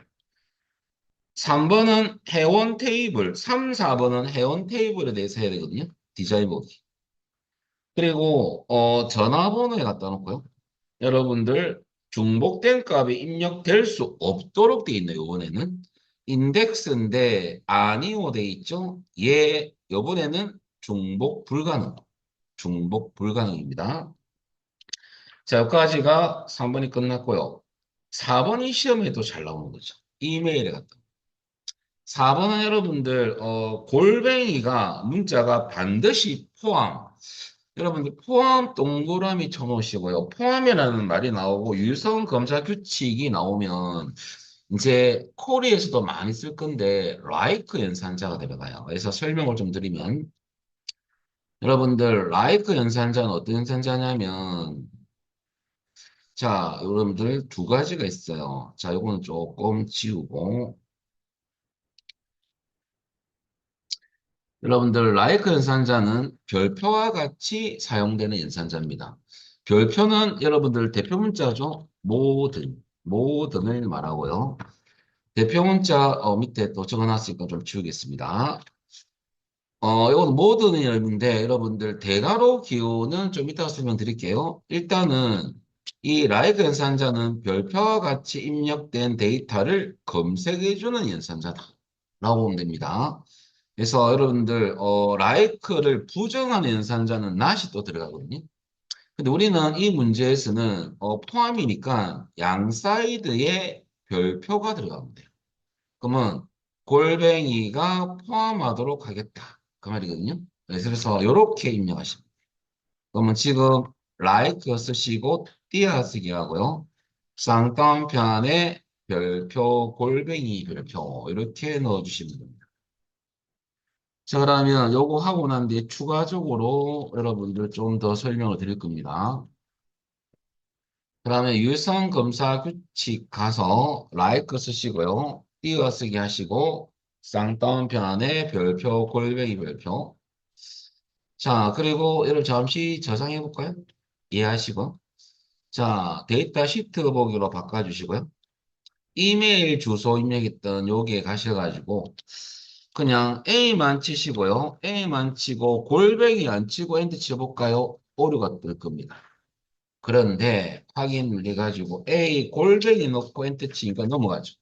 3번은 회원 테이블, 3, 4번은 회원 테이블에 대해서 해야 되거든요. 디자인 보기. 그리고 전화번호에 갖다 놓고요. 여러분들 중복된 값이 입력될 수 없도록 돼 있네요. 이번에는 인덱스인데 아니오 돼 있죠. 예, 이번에는 중복 불가능. 중복 불가능입니다. 자, 여기까지가 3번이 끝났고요. 4번이 시험에도 잘 나오는 거죠. 이메일에 갖다. 4번은 여러분들 골뱅이가 문자가 반드시 포함. 여러분들 포함 동그라미 쳐놓으시고요. 포함이라는 말이 나오고 유성 검사 규칙이 나오면 이제 코리에서도 많이 쓸 건데 like 연산자가 들어가요. 그래서 설명을 좀 드리면 여러분들 like 연산자는 어떤 연산자냐면 자 여러분들 두 가지가 있어요. 자 요거는 조금 지우고 여러분들 라이크 연산자는 별표와 같이 사용되는 연산자입니다. 별표는 여러분들 대표 문자죠. 모든을 말하고요. 대표 문자 밑에 또 적어놨으니까 좀 지우겠습니다. 이건 모든이 있는데 여러분들 대괄호 기호는 좀 이따가 설명드릴게요. 일단은 이 라이크 연산자는 별표와 같이 입력된 데이터를 검색해주는 연산자다. 라고 보면 됩니다. 그래서 여러분들 라이크를 부정하는 연산자는 not이 또 들어가거든요. 근데 우리는 이 문제에서는 포함이니까 양 사이드에 별표가 들어가면 돼요. 그러면 골뱅이가 포함하도록 하겠다. 그 말이거든요. 그래서 이렇게 입력하십니다. 그러면 지금 like 쓰시고 띄어 쓰기 하고요. 쌍따옴편에 별표, 골뱅이 별표 이렇게 넣어주시면 됩니다. 자, 그러면 요거 하고 난 뒤에 추가적으로 여러분들 좀 더 설명을 드릴 겁니다. 그러면 유성 검사 규칙 가서 라이크 쓰시고요. 띄어쓰기 하시고 쌍따옴표 안에 별표, 골뱅이 별표. 자, 그리고 이를 잠시 저장해 볼까요? 이해하시고. 자, 데이터 시트 보기로 바꿔주시고요. 이메일 주소 입력했던 여기에 가셔가지고 그냥 A만 치시고요. A만 치고 골뱅이 안 치고 엔터 쳐볼까요? 오류가 뜰 겁니다. 그런데 확인을 해가지고 A 골뱅이 넣고 엔터 치니까 넘어가죠.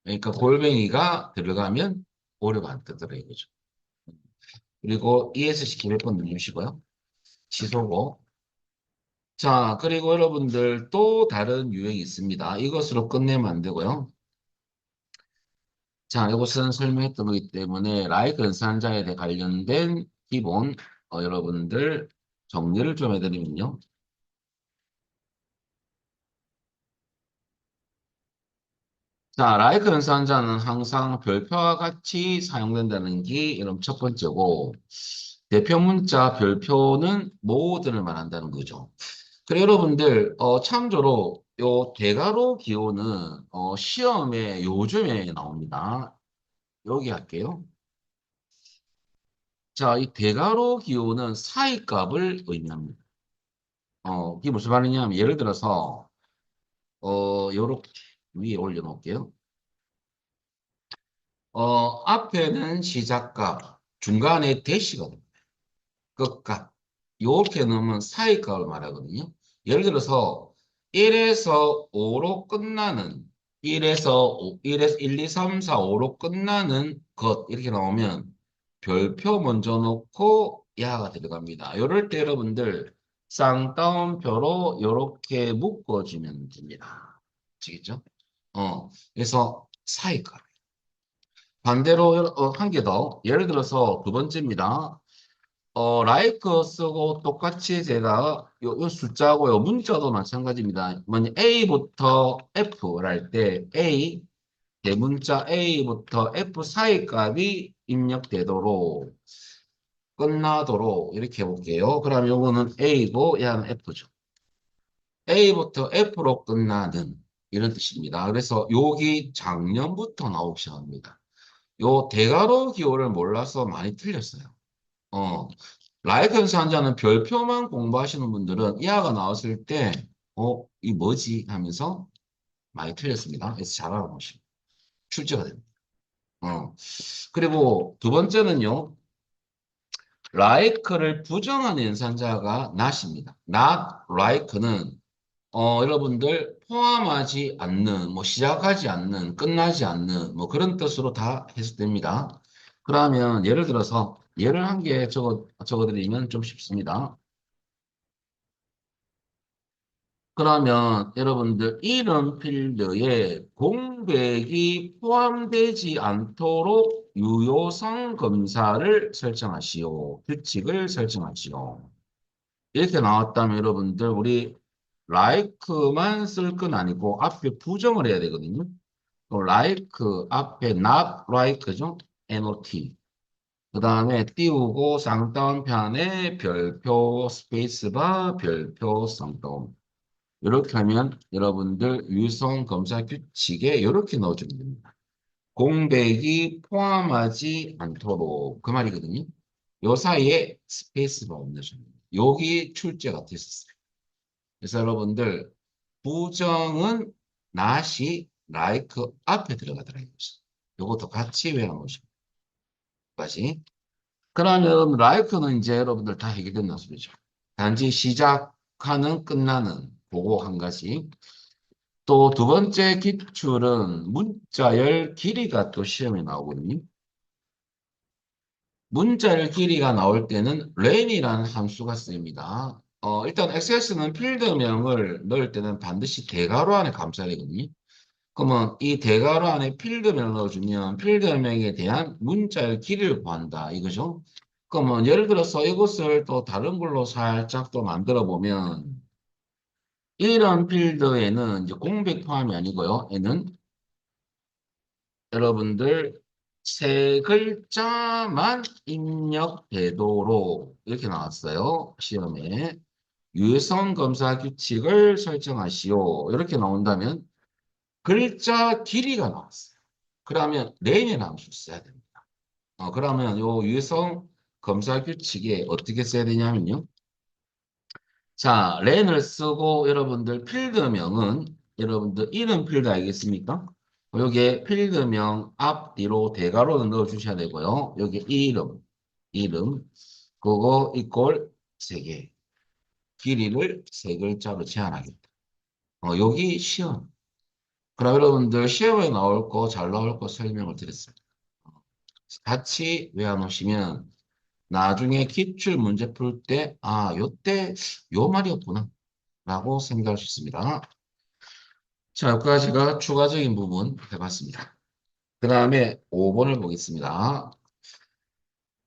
그러니까 골뱅이가 들어가면 오류가 안 뜨더라 이거죠. 그리고 ESC 키 몇 번 누르시고요. 취소고. 자, 그리고 여러분들 또 다른 유형이 있습니다. 이것으로 끝내면 안 되고요. 자, 이것은 설명했던 거기 때문에 라이크 연산자에 대해 관련된 기본 여러분들 정리를 좀 해드리면요. 자, 라이크 연산자는 항상 별표와 같이 사용된다는 게 이런 첫 번째고 대표 문자 별표는 모든을 말한다는 거죠. 그리고 여러분들 참조로 요 대괄호 기호는 시험에 요즘에 나옵니다. 여기 할게요. 자, 이 대괄호 기호는 사이값을 의미합니다. 이게 무슨 말이냐면 예를 들어서 요렇게 위에 올려놓을게요. 앞에는 시작값, 중간에 대시거든요. 끝값. 요렇게 넣으면 사이값을 말하거든요. 예를 들어서 1에서 5로 끝나는 1에서 5, 1에서 1, 2, 3, 4, 5로 끝나는 것 이렇게 나오면 별표 먼저 놓고 야가 들어갑니다. 이럴 때 여러분들 쌍따옴표로 이렇게 묶어주면 됩니다. 아시겠죠? 그래서 사이값. 반대로 한 개 더. 예를 들어서 두 번째입니다. 라이크 쓰고 똑같이 제가 요 숫자고요. 문자도 마찬가지입니다. 뭐냐, A부터 F를 할 때 A, 대문자 A부터 F 사이 값이 입력되도록 끝나도록 이렇게 해볼게요. 그럼 요거는 A고 얘는 F죠. A부터 F로 끝나는 이런 뜻입니다. 그래서 여기 작년부터 나오기 시작합니다. 요 대괄호 기호를 몰라서 많이 틀렸어요. 어, 라이컨스 환자는 별표만 공부하시는 분들은 이하가 나왔을 때, 이 뭐지? 하면서 많이 틀렸습니다. 그래서 잘 알아보시고 출제가 됩니다. 어. 그리고 두 번째는요, like를 부정하는 연산자가 not입니다. not like는, 여러분들 포함하지 않는, 뭐 시작하지 않는, 끝나지 않는, 뭐 그런 뜻으로 다 해석됩니다. 그러면 예를 들어서, 예를 한 개 적어드리면 좀 쉽습니다. 그러면 여러분들 이름 필드에 공백이 포함되지 않도록 유효성 검사를 설정하시오. 규칙을 설정하시오. 이렇게 나왔다면 여러분들 우리 like만 쓸 건 아니고 앞에 부정을 해야 되거든요. like 앞에 not like죠. not. 그 다음에 띄우고 쌍따옴편에 별표 스페이스바 별표 쌍따옴. 이렇게 하면 여러분들 유성 검사 규칙에 이렇게 넣어주면 됩니다. 공백이 포함하지 않도록 그 말이거든요. 요 사이에 스페이스가 없는 겁니다. 여기 출제가 됐었어요. 그래서 여러분들 부정은 not이 like 앞에 들어가더라고요. 요것도 같이 외워놓으시면 까지. 그러면 like는 이제 여러분들 다 해결됐나 소리죠. 단지 시작하는 끝나는 그거 한 가지. 또 두 번째 기출은 문자열 길이가 또 시험에 나오거든요. 문자열 길이가 나올 때는 렌이라는 함수가 쓰입니다. 일단 XS는 필드명을 넣을 때는 반드시 대괄호 안에 감싸야 되거든요. 그러면 이 대괄호 안에 필드명을 넣어주면 필드명에 대한 문자열 길이를 구한다. 이거죠. 그러면 예를 들어서 이것을 또 다른 걸로 살짝 또 만들어 보면 이런 필드에는 이제 공백 포함이 아니고요. 얘는 여러분들 세 글자만 입력되도록 이렇게 나왔어요. 시험에. 유해성 검사 규칙을 설정하시오. 이렇게 나온다면 글자 길이가 나왔어요. 그러면 렌이라는 함수 써야 됩니다. 그러면 요 유해성 검사 규칙에 어떻게 써야 되냐면요. 자, 렌을 쓰고 여러분들 필드명은 여러분들 이름 필드 알겠습니까? 여기에 필드명 앞, 뒤로 대괄호는 넣어 주셔야 되고요. 여기 이름, 그거 이꼴 세 개. 길이를 세 글자로 제한하겠다. 여기 시험. 그럼 여러분들 시험에 나올 거, 잘 나올 거 설명을 드렸습니다. 같이 외워놓으시면 나중에 기출 문제 풀 때, 요때 요 말이었구나. 라고 생각할 수 있습니다. 자, 여기까지가 추가적인 부분 해봤습니다. 그 다음에 5번을 보겠습니다.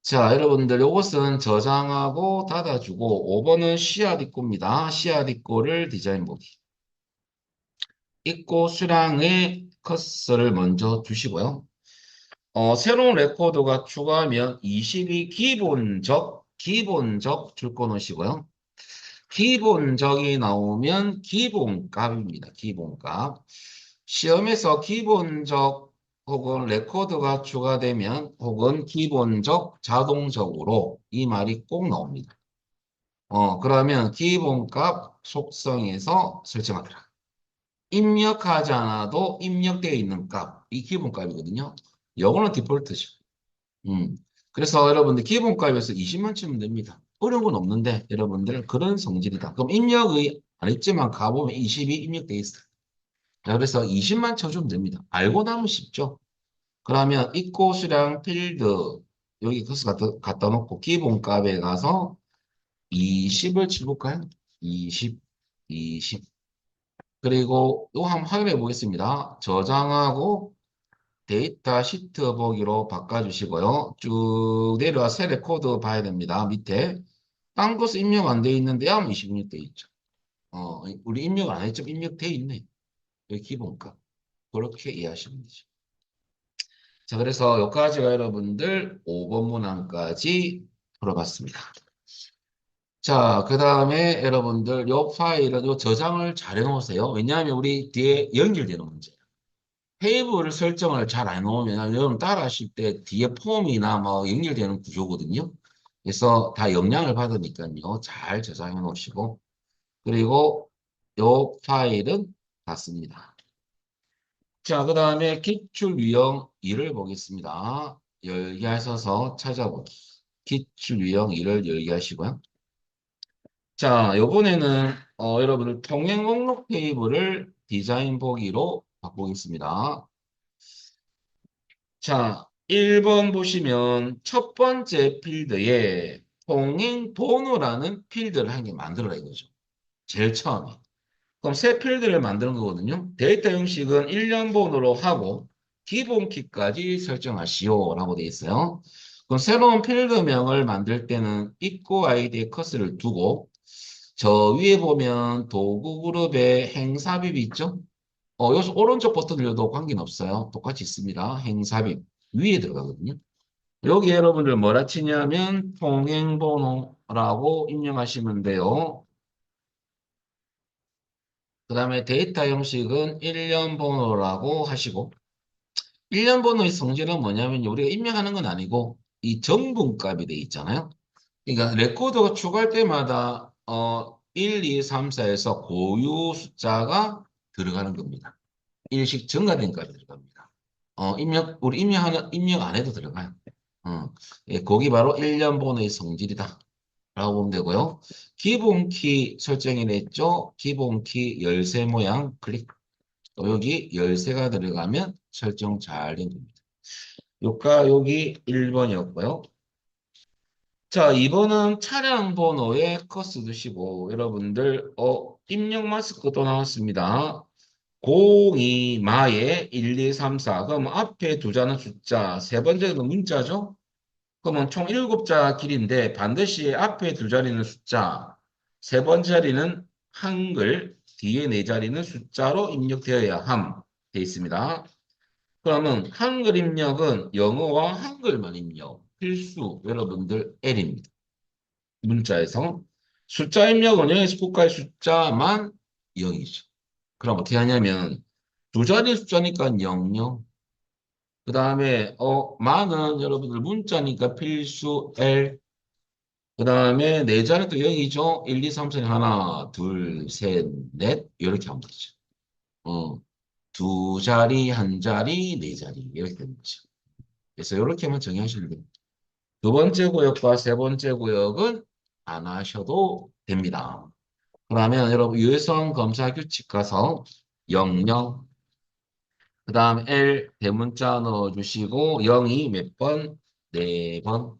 자, 여러분들 이것은 저장하고 닫아주고 5번은 씨앗 입고입니다. 씨앗 입고를 디자인 보기. 입고 수량의 커서를 먼저 두시고요. 새로운 레코더가 추가하면 20이 기본적 줄 거 넣으시고요. 기본적이 나오면 기본값입니다. 기본값. 시험에서 기본적 혹은 레코드가 추가되면 혹은 기본적 자동적으로 이 말이 꼭 나옵니다. 그러면 기본값 속성에서 설정하더라. 입력하지 않아도 입력되어 있는 값, 이 기본값이거든요. 요거는 디폴트죠. 음. 그래서 여러분들 기본값에서 20만 치면 됩니다. 어려운 건 없는데 여러분들 그런 성질이다. 그럼 입력의 안 했지만 가보면 20이 입력돼 있어요. 자, 그래서 20만 쳐주면 됩니다. 알고 나면 쉽죠. 그러면 입고 수량 필드 여기 커서 갖다 놓고 기본값에 가서 20을 쳐볼까요? 20, 20. 그리고 또 한번 확인해 보겠습니다. 저장하고 데이터 시트 보기로 바꿔주시고요. 쭉 내려와 새 레코드 봐야 됩니다. 밑에 딴 것은 입력 안 돼 있는데 야 26 돼 있죠. 우리 입력 안 했죠? 입력돼 있네. 여기 기본값. 그렇게 이해하시면 되죠. 자, 그래서 여기까지가 여러분들 5번 문항까지 풀어봤습니다. 자, 그 다음에 여러분들 요 파일은 요 저장을 잘 해놓으세요. 왜냐하면 우리 뒤에 연결되는 문제예요. 테이블 설정을 잘 안 해놓으면 여러분 따라 하실 때 뒤에 폼이나 뭐 연결되는 구조거든요. 그래서 다 영향을 받으니까요. 잘 저장해 놓으시고 그리고 요 파일은 닫습니다. 자, 그 다음에 기출 유형 2를 보겠습니다. 열기 하셔서 찾아보기. 기출 유형 2를 열기 하시고요. 자, 요번에는 여러분들 통행 목록 테이블을 디자인 보기로 바꾸겠습니다. 자, 1번 보시면 첫 번째 필드에 통행 번호라는 필드를 한 개 만들어라 이거죠. 제일 처음에. 그럼 새 필드를 만드는 거거든요. 데이터 형식은 1년 번호로 하고 기본 키까지 설정하시오라고 되어 있어요. 그럼 새로운 필드명을 만들 때는 입구 아이디에 커서를 두고 저 위에 보면 도구 그룹에 행삽입 있죠? 여기서 오른쪽 버튼 눌러도 관계는 없어요. 똑같이 있습니다. 행삽입 위에 들어가거든요. 여기 여러분들 뭐라 치냐면 통행번호라고 입력하시면 돼요. 그 다음에 데이터 형식은 1년 번호라고 하시고 1년 번호의 성질은 뭐냐면 우리가 입력하는 건 아니고 이 정분값이 돼 있잖아요. 그러니까 레코더가 추가할 때마다 1, 2, 3, 4에서 고유 숫자가 들어가는 겁니다. 일씩 증가된 값이 들어갑니다. 우리 입력 안 해도 들어가요. 예, 거기 바로 1년 번호의 성질이다. 라고 보면 되고요. 기본 키 설정해 냈죠. 기본 키 열쇠 모양 클릭. 또 여기 열쇠가 들어가면 설정 잘 된 겁니다. 요가 여기 1번이었고요. 자, 2번은 차량 번호에 커스 두시고 여러분들 입력 마스크 또 나왔습니다. 02 마에 1, 2, 3, 4. 그럼 앞에 두 자는 숫자, 세 번째는 문자죠? 그러면 총 7자 길인데 반드시 앞에 두 자리는 숫자, 세 번째 자리는 한글, 뒤에 네 자리는 숫자로 입력되어야 함, 돼 있습니다. 그러면 한글 입력은 영어와 한글만 입력. 필수 여러분들 L입니다. 문자에서. 숫자 입력은 0에서 9까지 숫자만 0이죠. 그럼 어떻게 하냐면 두 자리 숫자니까 00. 그 다음에 만은 여러분들 문자니까 필수 L. 그 다음에 네 자리도 0이죠. 1, 2, 3, 4, 하나, 둘, 셋, 넷 이렇게 하면 되죠. 어, 두 자리, 한 자리, 네 자리 이렇게 되는 거죠. 그래서 이렇게만 정의하시면 돼요. 두 번째 구역과 세 번째 구역은 안 하셔도 됩니다. 그러면 여러분 유해성 검사 규칙 가서 00, 그 다음 L 대문자 넣어주시고 0이 몇 번? 네 번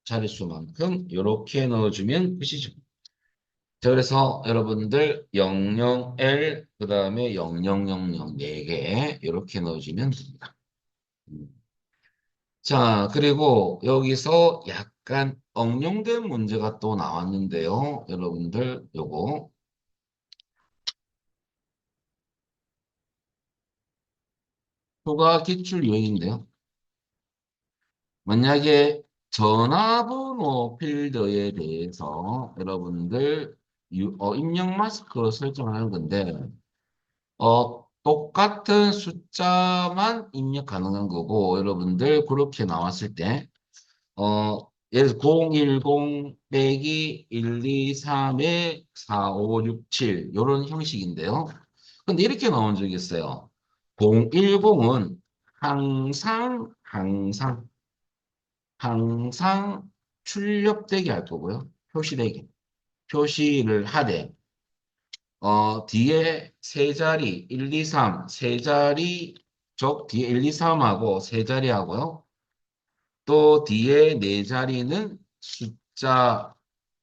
자릿수만큼 이렇게 넣어주면 끝이죠. 자, 그래서 여러분들 00L 그 다음에 0000 4개 이렇게 넣어주면 됩니다. 음. 자, 그리고 여기서 약간 응용된 문제가 또 나왔는데요. 여러분들 요거 초과 기출 유형인데요. 만약에 전화번호 필드에 대해서 여러분들 입력 마스크로 설정하는 건데 똑같은 숫자만 입력 가능한 거고 여러분들 그렇게 나왔을 때 예를 들어 010 빼기 123에 4567 이런 형식인데요. 근데 이렇게 나온 적이 있어요. 010은 항상 출력되게 할 거고요. 표시되게. 표시를 하되, 뒤에 세 자리, 1, 2, 3, 세 자리, 뒤에 1, 2, 3하고 세 자리 하고요. 또 뒤에 네 자리는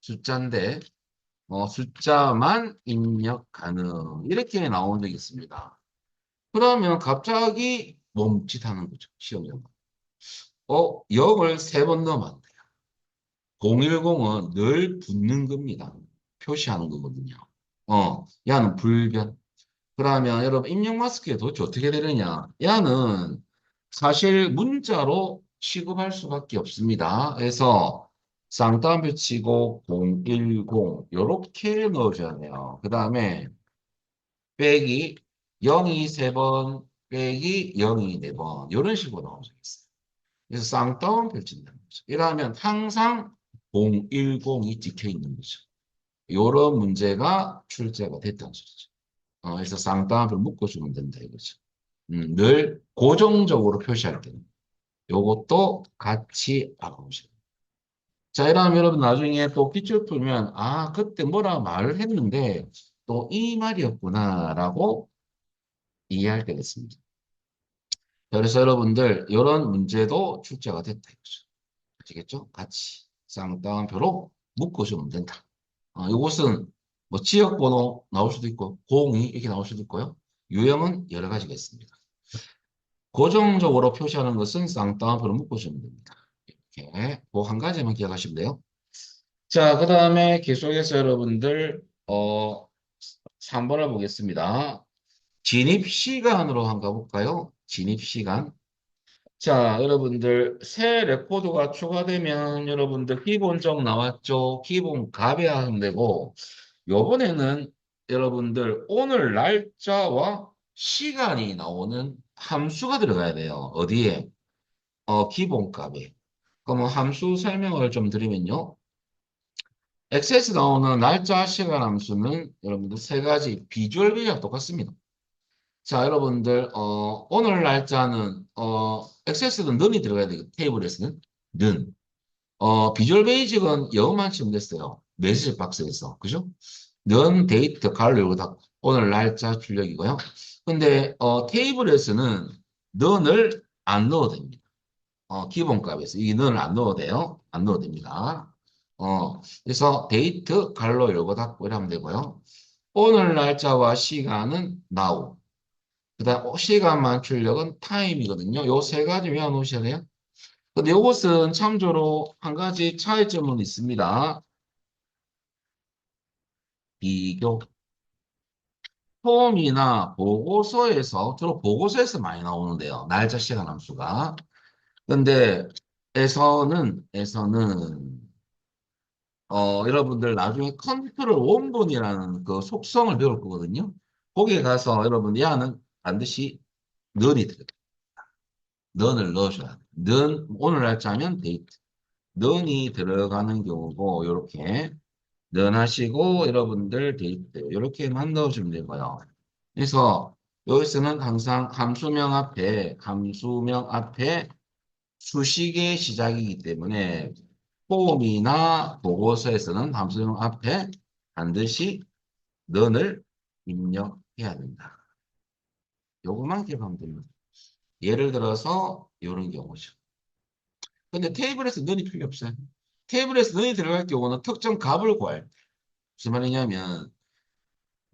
숫자인데, 숫자만 입력 가능. 이렇게 나온 적이 있습니다. 그러면 갑자기 멈칫하는 거죠. 시험장. 0을 세 번 넣으면 안 돼요. 010은 늘 붙는 겁니다. 표시하는 거거든요. 야는 불변. 그러면 여러분 입력 마스크에 도대체 어떻게 되느냐? 야는 사실 문자로 취급할 수밖에 없습니다. 그래서 쌍따옴표 치고 010 이렇게 넣어줘야 돼요. 그 다음에 빼기 0이 세 번 빼기 0이 네 번 이런 식으로 나오겠어요. 그래서 쌍따옴표를 친다는 거죠. 이러면 항상 010이 찍혀 있는 거죠. 이런 문제가 출제가 됐다는 소리죠. 그래서 쌍따옴표를 묶어주면 된다 이거죠. 늘 고정적으로 표시할 때는 요것도 같이 알아보시면. 자, 이러면 여러분 나중에 또 기출 풀면 그때 뭐라 말을 했는데 또 이 말이었구나라고 이해할 때가 있습니다. 그래서 여러분들 이런 문제도 출제가 됐다 이거죠. 아시겠죠? 같이 쌍따옴표로 묶어주면 된다. 이것은 뭐 지역번호 나올 수도 있고 공이 이렇게 나올 수도 있고요. 유형은 여러 가지가 있습니다. 고정적으로 표시하는 것은 쌍따옴표로 묶어주면 됩니다. 이렇게 그한 가지만 기억하시면 돼요. 자, 그 다음에 계속해서 여러분들 3번을 보겠습니다. 진입 시간으로 한번 가볼까요? 진입 시간. 자, 여러분들 새 레코드가 추가되면 여러분들 기본적 나왔죠? 기본 값이야 하면 되고 요번에는 여러분들 오늘 날짜와 시간이 나오는 함수가 들어가야 돼요. 어디에? 기본값에. 그럼 함수 설명을 좀 드리면요. 엑세스 나오는 날짜 시간 함수는 여러분들 세 가지 비주얼 비주얼 똑같습니다. 자, 여러분들 오늘 날짜는 엑세스는 는이 들어가야 되고 테이블에서는 는. 비주얼 베이직은 영어만 치면 됐어요. 메시지 박스에서. 그죠? 는 데이트 갈로 이거 다 오늘 날짜 출력이고요. 근데 테이블에서는 는을 안 넣어도 됩니다. 기본값에서 이 는을 안 넣어도 돼요. 안 넣어도 됩니다. 그래서 데이트 갈로 열고 닫고 이러면 되고요. 오늘 날짜와 시간은 now. 그다음 시간만 출력은 time이거든요. 요 세 가지 외워놓으셔야 돼요. 근데 요것은 참조로 한 가지 차이점은 있습니다. 비교. 폼이나 보고서에서, 주로 보고서에서 많이 나오는데요. 날짜 시간 함수가. 근데 에서는 여러분들 나중에 컨트롤 원본이라는 그 속성을 배울 거거든요. 거기에 가서 여러분 야는 반드시 넌이 들어요. 넌을 넣어줘야 돼. 넌 오늘 날짜면 데이트. 넌이 들어가는 경우고 이렇게 넌 하시고 여러분들 데이트 이렇게만 넣어주면 되고요. 그래서 여기서는 항상 함수명 앞에 수식의 시작이기 때문에 폼이나 보고서에서는 함수명 앞에 반드시 넌을 입력해야 된다. 요것만 기억하면 됩니다. 예를 들어서 이런 경우죠. 근데 테이블에서 넌이 필요 없어요. 테이블에서 넌이 들어갈 경우는 특정 값을 구할 때. 무슨 말이냐면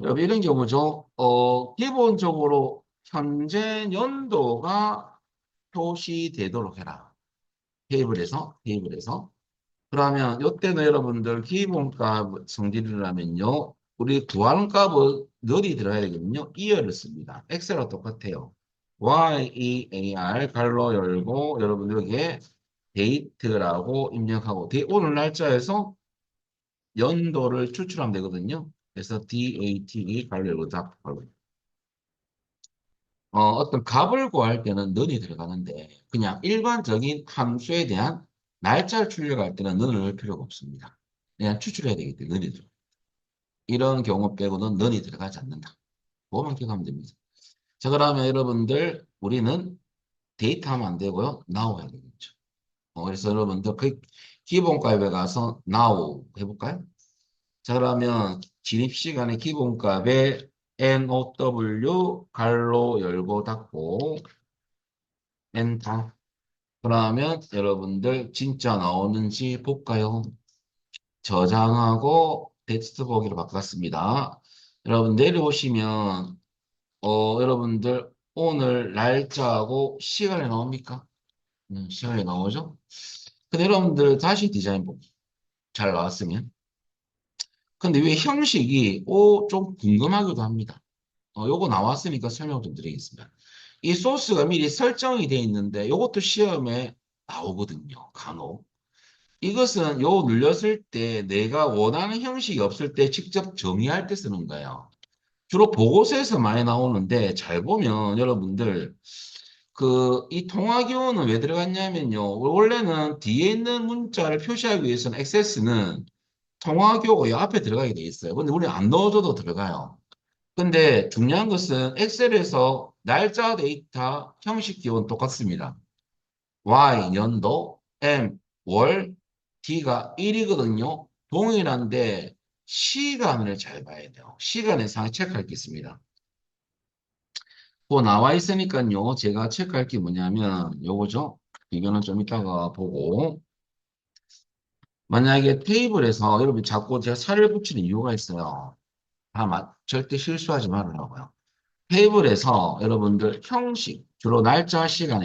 여러분 이런 경우죠. 기본적으로 현재 연도가 표시되도록 해라. 테이블에서. 그러면 이때는 여러분들 기본값 성질을 하면요. 우리 구하는 값은 늘이 들어야 되거든요. 이어를 씁니다. 엑셀과 똑같아요. year 갈로 열고 여러분 여기에 데이트라고 입력하고 오늘 날짜에서 연도를 추출하면 되거든요. 그래서 date 갈로 열고 닫고 갈로. 어떤 값을 구할 때는 는이 들어가는데 그냥 일반적인 함수에 대한 날짜를 출력할 때는 는을 넣을 필요가 없습니다. 그냥 추출해야 되기 때문에 는이 들어. 이런 경우 빼고는 는이 들어가지 않는다. 그거만 기억하면 됩니다. 자, 그러면 여러분들 우리는 데이트 하면 안 되고요. now 해야 되겠죠. 그래서 여러분들 그 기본값에 가서 now 해볼까요? 자, 그러면 진입 시간의 기본값에 NOW 갈로 열고 닫고 엔터. 그러면 여러분들 진짜 나오는지 볼까요? 저장하고 텍스트 보기로 바꿨습니다. 여러분 내려오시면 여러분들 오늘 날짜하고 시간이 나옵니까? 시간이 나오죠? 근데 여러분들 다시 디자인 보기 잘 나왔으면 근데 왜 형식이 좀 궁금하기도 합니다. 요거 나왔으니까 설명 좀 드리겠습니다. 이 소스가 미리 설정이 되어 있는데 요것도 시험에 나오거든요. 간혹. 이것은 요 눌렸을 때 내가 원하는 형식이 없을 때 직접 정의할 때 쓰는 거예요. 주로 보고서에서 많이 나오는데 잘 보면 여러분들 이 통화기호는 왜 들어갔냐면요. 원래는 뒤에 있는 문자를 표시하기 위해서는 액세스는 통화기호가 이 앞에 들어가게 돼 있어요. 근데 우리 안 넣어줘도 들어가요. 근데 중요한 것은 엑셀에서 날짜 데이터 형식 기호는 똑같습니다. Y 연도, M 월, D가 1이거든요. 동일한데 시간을 잘 봐야 돼요. 시간에 상에 체크할 게 있습니다. 뭐 나와 있으니까요. 제가 체크할 게 뭐냐면 요거죠. 이거는 좀 이따가 보고 만약에 테이블에서 여러분 자꾸 제가 살을 붙이는 이유가 있어요. 절대 실수하지 말으라고요. 테이블에서 여러분들 형식, 주로 날짜, 시간,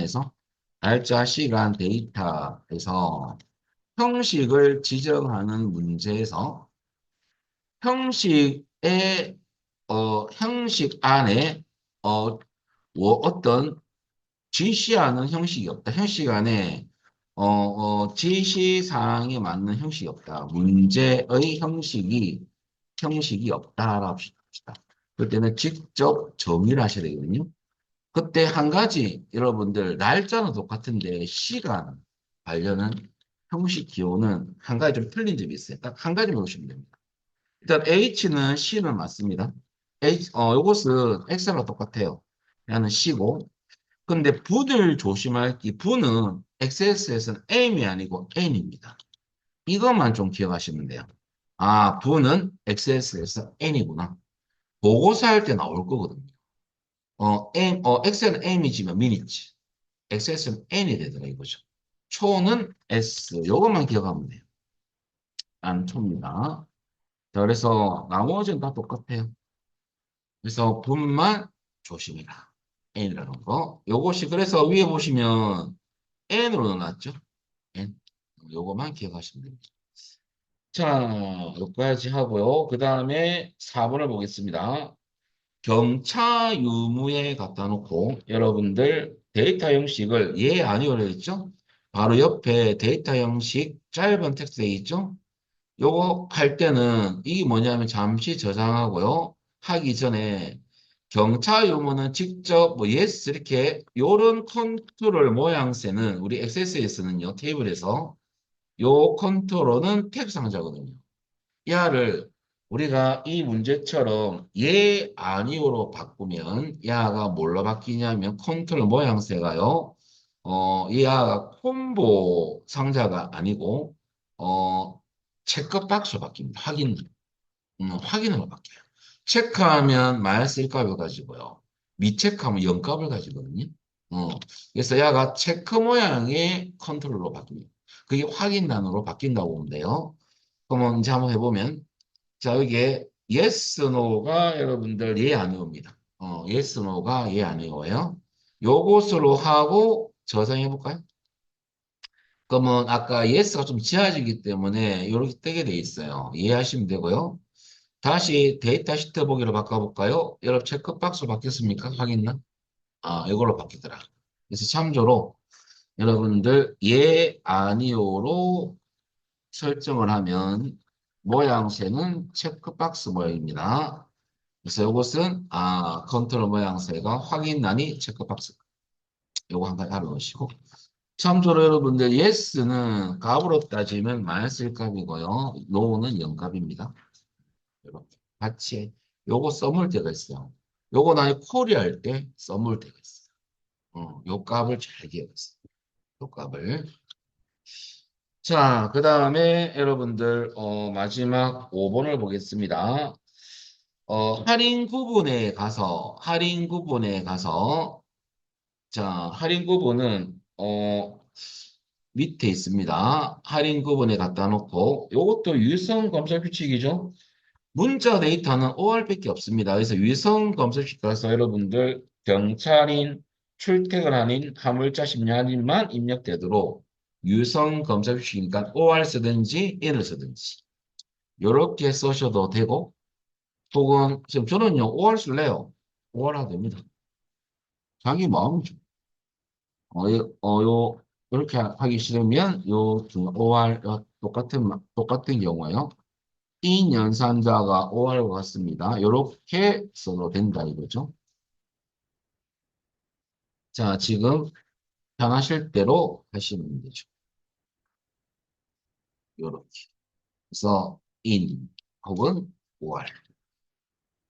데이터에서 형식을 지정하는 문제에서 형식의, 형식 안에, 어떤 지시하는 형식이 없다. 형식 안에, 지시사항에 맞는 형식이 없다. 문제의 형식이 없다라고 합시다. 그럴 때는 직접 정의를 하셔야 되거든요. 그때 한 가지 여러분들 날짜는 똑같은데 시간 관련은 형식 기호는 한 가지 좀 틀린 점이 있어요. 딱 한 가지만 보시면 됩니다. 일단 H는 C는 맞습니다. 요것은 X랑 똑같아요. 얘는 C고. 근데 분을 조심할 게 분은 XS에서는 M이 아니고 N입니다. 이것만 좀 기억하시면 돼요. 아, 분은 XS에서 N이구나. 보고서 할 때 나올 거거든요. X는 M이지만 미니지. XS는 N이 되더라 이거죠. 초는 S. 요것만 기억하면 돼요. 안 초입니다. 자, 그래서 나머지는 다 똑같아요. 그래서 분만 조심해라. N이라는 거. 요것이 그래서 위에 보시면 N으로 넣어놨죠. N. 요것만 기억하시면 됩니다. 자, 여기까지 하고요. 그 다음에 4번을 보겠습니다. 경차 유무에 갖다 놓고 여러분들 데이터 형식을 예 아니오로 했죠? 바로 옆에 데이터 형식 짧은 텍스트 있죠? 요거 할 때는 이게 뭐냐면 잠시 저장하고요. 하기 전에 경차 유무는 직접 뭐 yes 이렇게 요런 컨트롤 모양새는 우리 XSS는요 테이블에서 요 컨트롤은 탭 상자거든요. 야를 우리가 이 문제처럼 예, 아니오로 바꾸면 야가 뭘로 바뀌냐면 컨트롤 모양새가요. 이 야가 콤보 상자가 아니고 체크박스로 바뀝니다. 확인으로 바뀌어요. 체크하면 마이너스 1값을 가지고요. 미체크하면 0값을 가지거든요. 어, 그래서 야가 체크 모양의 컨트롤로 바뀝니다. 그게 확인란으로 바뀐다고 보면 돼요. 그러면 이제 한번 해보면 자, 여기에 yes, no가 여러분들 예, 아니오입니다. yes, no가 예, 아니오예요. 요것으로 하고 저장해 볼까요? 그러면 아까 yes가 좀 지워지기 때문에 이렇게 뜨게 돼 있어요. 이해하시면 되고요. 다시 데이터 시트 보기로 바꿔볼까요? 여러분 체크박스로 바뀌었습니까? 확인나? 이걸로 바뀌더라. 그래서 참조로 여러분들 예, 아니오로 설정을 하면 모양새는 체크박스 모양입니다. 그래서 이것은 컨트롤 모양새가 확인란이 체크박스. 요거 한 가지 알아놓으시고. 참조로 여러분들 yes는 값으로 따지면 마이너스 1값이고요. no는 0값입니다. 이렇게 같이 요거 써물 때가 있어요. 요거 나중에 콜이 때 써물 때가 있어요. 요 값을 잘 기억했어요. 요 값을. 자, 그 다음에 여러분들 마지막 5번을 보겠습니다. 할인 구분에 가서 자, 할인 구분은 밑에 있습니다. 할인 구분에 갖다 놓고 이것도 유성 검사 규칙이죠. 문자 데이터는 OR밖에 없습니다. 그래서 유성 검사 규칙 가서 여러분들 경찰인, 출퇴근한인, 화물차 심리한인만 입력되도록 유성 검사 규칙이니까 OR 쓰든지 IN을 쓰든지 이렇게 쓰셔도 되고 혹은 지금 저는요 OR 쓸래요. OR 하도 됩니다. 자기 마음이죠. 이렇게 하기 싫으면 OR 똑같은 경우에요. 인 연산자가 OR과 같습니다. 이렇게 써도 된다 이거죠. 자, 지금 편하실 대로 하시면 되죠. 이렇게. 그래서 인 혹은 OR.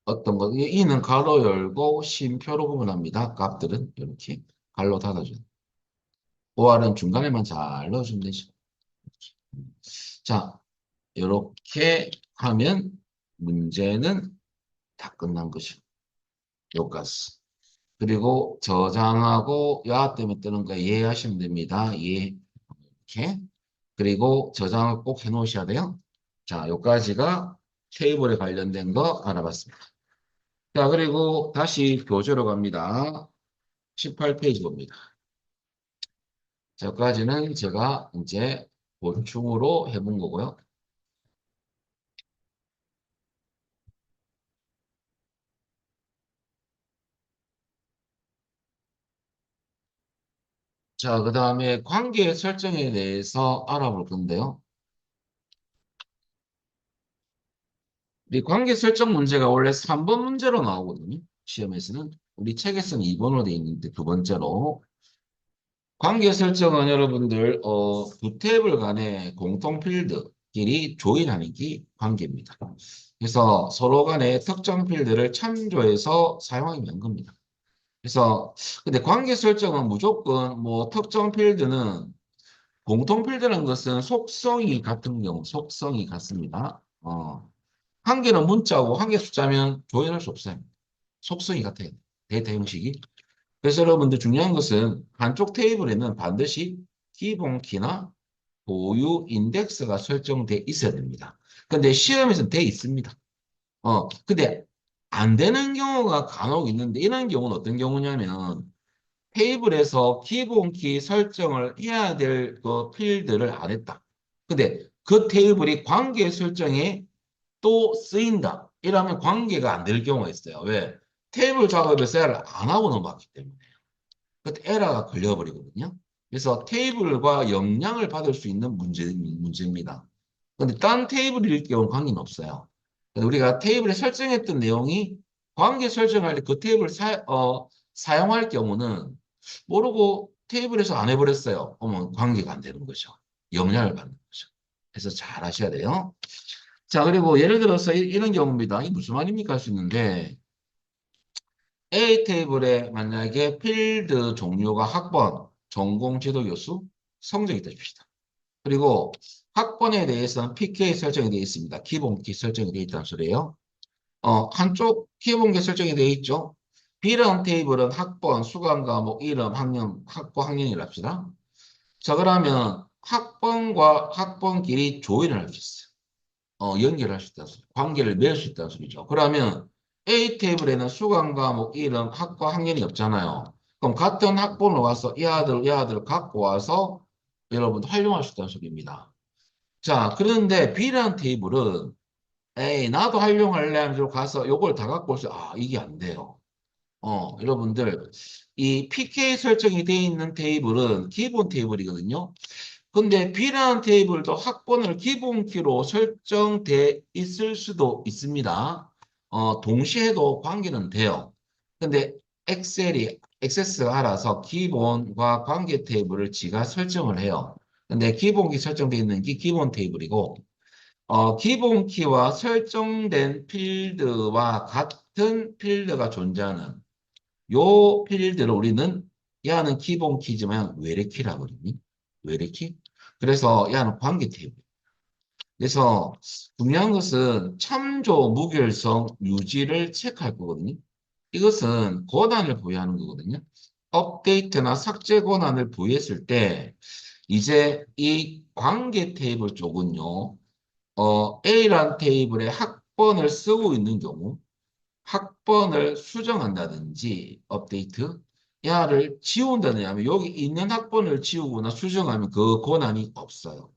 어떤 거, 인은 가로 열고 쉼표로 구분합니다. 값들은 이렇게 가로 닫아줘요. OR은 중간에만 잘 넣어주면 되죠. 자, 이렇게 하면 문제는 다 끝난 것이고 요까지. 그리고 저장하고 야 때문에 뜨는 거 이해하시면 됩니다. 이해. 이렇게. 그리고 저장을 꼭 해놓으셔야 돼요. 자, 요까지가 테이블에 관련된 거 알아봤습니다. 자, 그리고 다시 교재로 갑니다. 18페이지 봅니다. 자, 여기까지는 제가 이제 보충으로 해본 거고요. 자, 그 다음에 관계 설정에 대해서 알아볼 건데요. 이 관계 설정 문제가 원래 3번 문제로 나오거든요. 시험에서는. 우리 책에서는 2번으로 되어 있는데 두 번째로. 관계 설정은 여러분들 두 테이블 간의 공통 필드끼리 조인하는 게 관계입니다. 그래서 서로 간의 특정 필드를 참조해서 사용하면 겁니다. 그래서 근데 관계 설정은 무조건 뭐 특정 필드는 공통 필드라는 것은 속성이 같은 경우 속성이 같습니다. 한 개는 문자고 한 개 숫자면 조인할 수 없어요. 속성이 같아요. 데이터 형식이. 그래서 여러분들 중요한 것은 한쪽 테이블에는 반드시 기본키나 고유 인덱스가 설정돼 있어야 됩니다. 근데 시험에서는 돼 있습니다. 근데 안 되는 경우가 간혹 있는데 이런 경우는 어떤 경우냐면 테이블에서 기본키 설정을 해야 될 그 필드를 안 했다. 근데 그 테이블이 관계 설정에 또 쓰인다. 이러면 관계가 안 될 경우가 있어요. 왜? 테이블 작업에서 에러를 안 하고 넘어갔기 때문에 그때 에러가 걸려버리거든요. 그래서 테이블과 영향을 받을 수 있는 문제입니다. 근데 딴 테이블일 경우는 관계는 없어요. 우리가 테이블에 설정했던 내용이 관계 설정할 때 그 테이블을 사용할 경우는 모르고 테이블에서 안 해버렸어요. 그러면 관계가 안 되는 거죠. 영향을 받는 거죠. 그래서 잘 하셔야 돼요. 자, 그리고 예를 들어서 이런 경우입니다. 이게 무슨 말입니까? 할 수 있는데, A 테이블에 만약에 필드 종류가 학번, 전공 지도 교수, 성적이 있다 줍시다. 그리고 학번에 대해서는 PK 설정이 되어 있습니다. 기본키 설정이 되어 있다는 소리예요. 한쪽 기본키 설정이 되어 있죠. B라는 테이블은 학번, 수강 과목, 이름, 학년, 학과 학년이라 합시다. 자, 그러면 학번과 학번끼리 조인을 할 수 있어요. 연결할 수 있다는 소리, 관계를 맺을 수 있다는 소리죠. 그러면 A 테이블에는 수강 과목, 이름, 학과 학년이 없잖아요. 그럼 같은 학번으로 가서 이 아들 갖고 와서 여러분 활용할 수 있다는 소리입니다. 자, 그런데 B라는 테이블은 에이, 나도 활용할래 하면서 가서 요걸 다 갖고 올수, 이게 안 돼요. 여러분들, 이 PK 설정이 되어 있는 테이블은 기본 테이블이거든요. 근데 B라는 테이블도 학번을 기본키로 설정돼 있을 수도 있습니다. 동시에도 관계는 돼요. 근데 액세스가 알아서 기본과 관계 테이블을 지가 설정을 해요. 근데 기본키 설정되어 있는 게 기본 테이블이고, 기본키와 설정된 필드와 같은 필드가 존재하는 요 필드를 우리는 야는 기본키지만 외래키라고 그러니? 외래키? 그래서 야는 관계 테이블. 그래서 중요한 것은 참조 무결성 유지를 체크할 거거든요. 이것은 권한을 부여하는 거거든요. 업데이트나 삭제 권한을 부여했을 때 이제 이 관계 테이블 쪽은요. A란 테이블에 학번을 쓰고 있는 경우 학번을 수정한다든지 업데이트 야를 지운다든지 하면 여기 있는 학번을 지우거나 수정하면 그 권한이 없어요.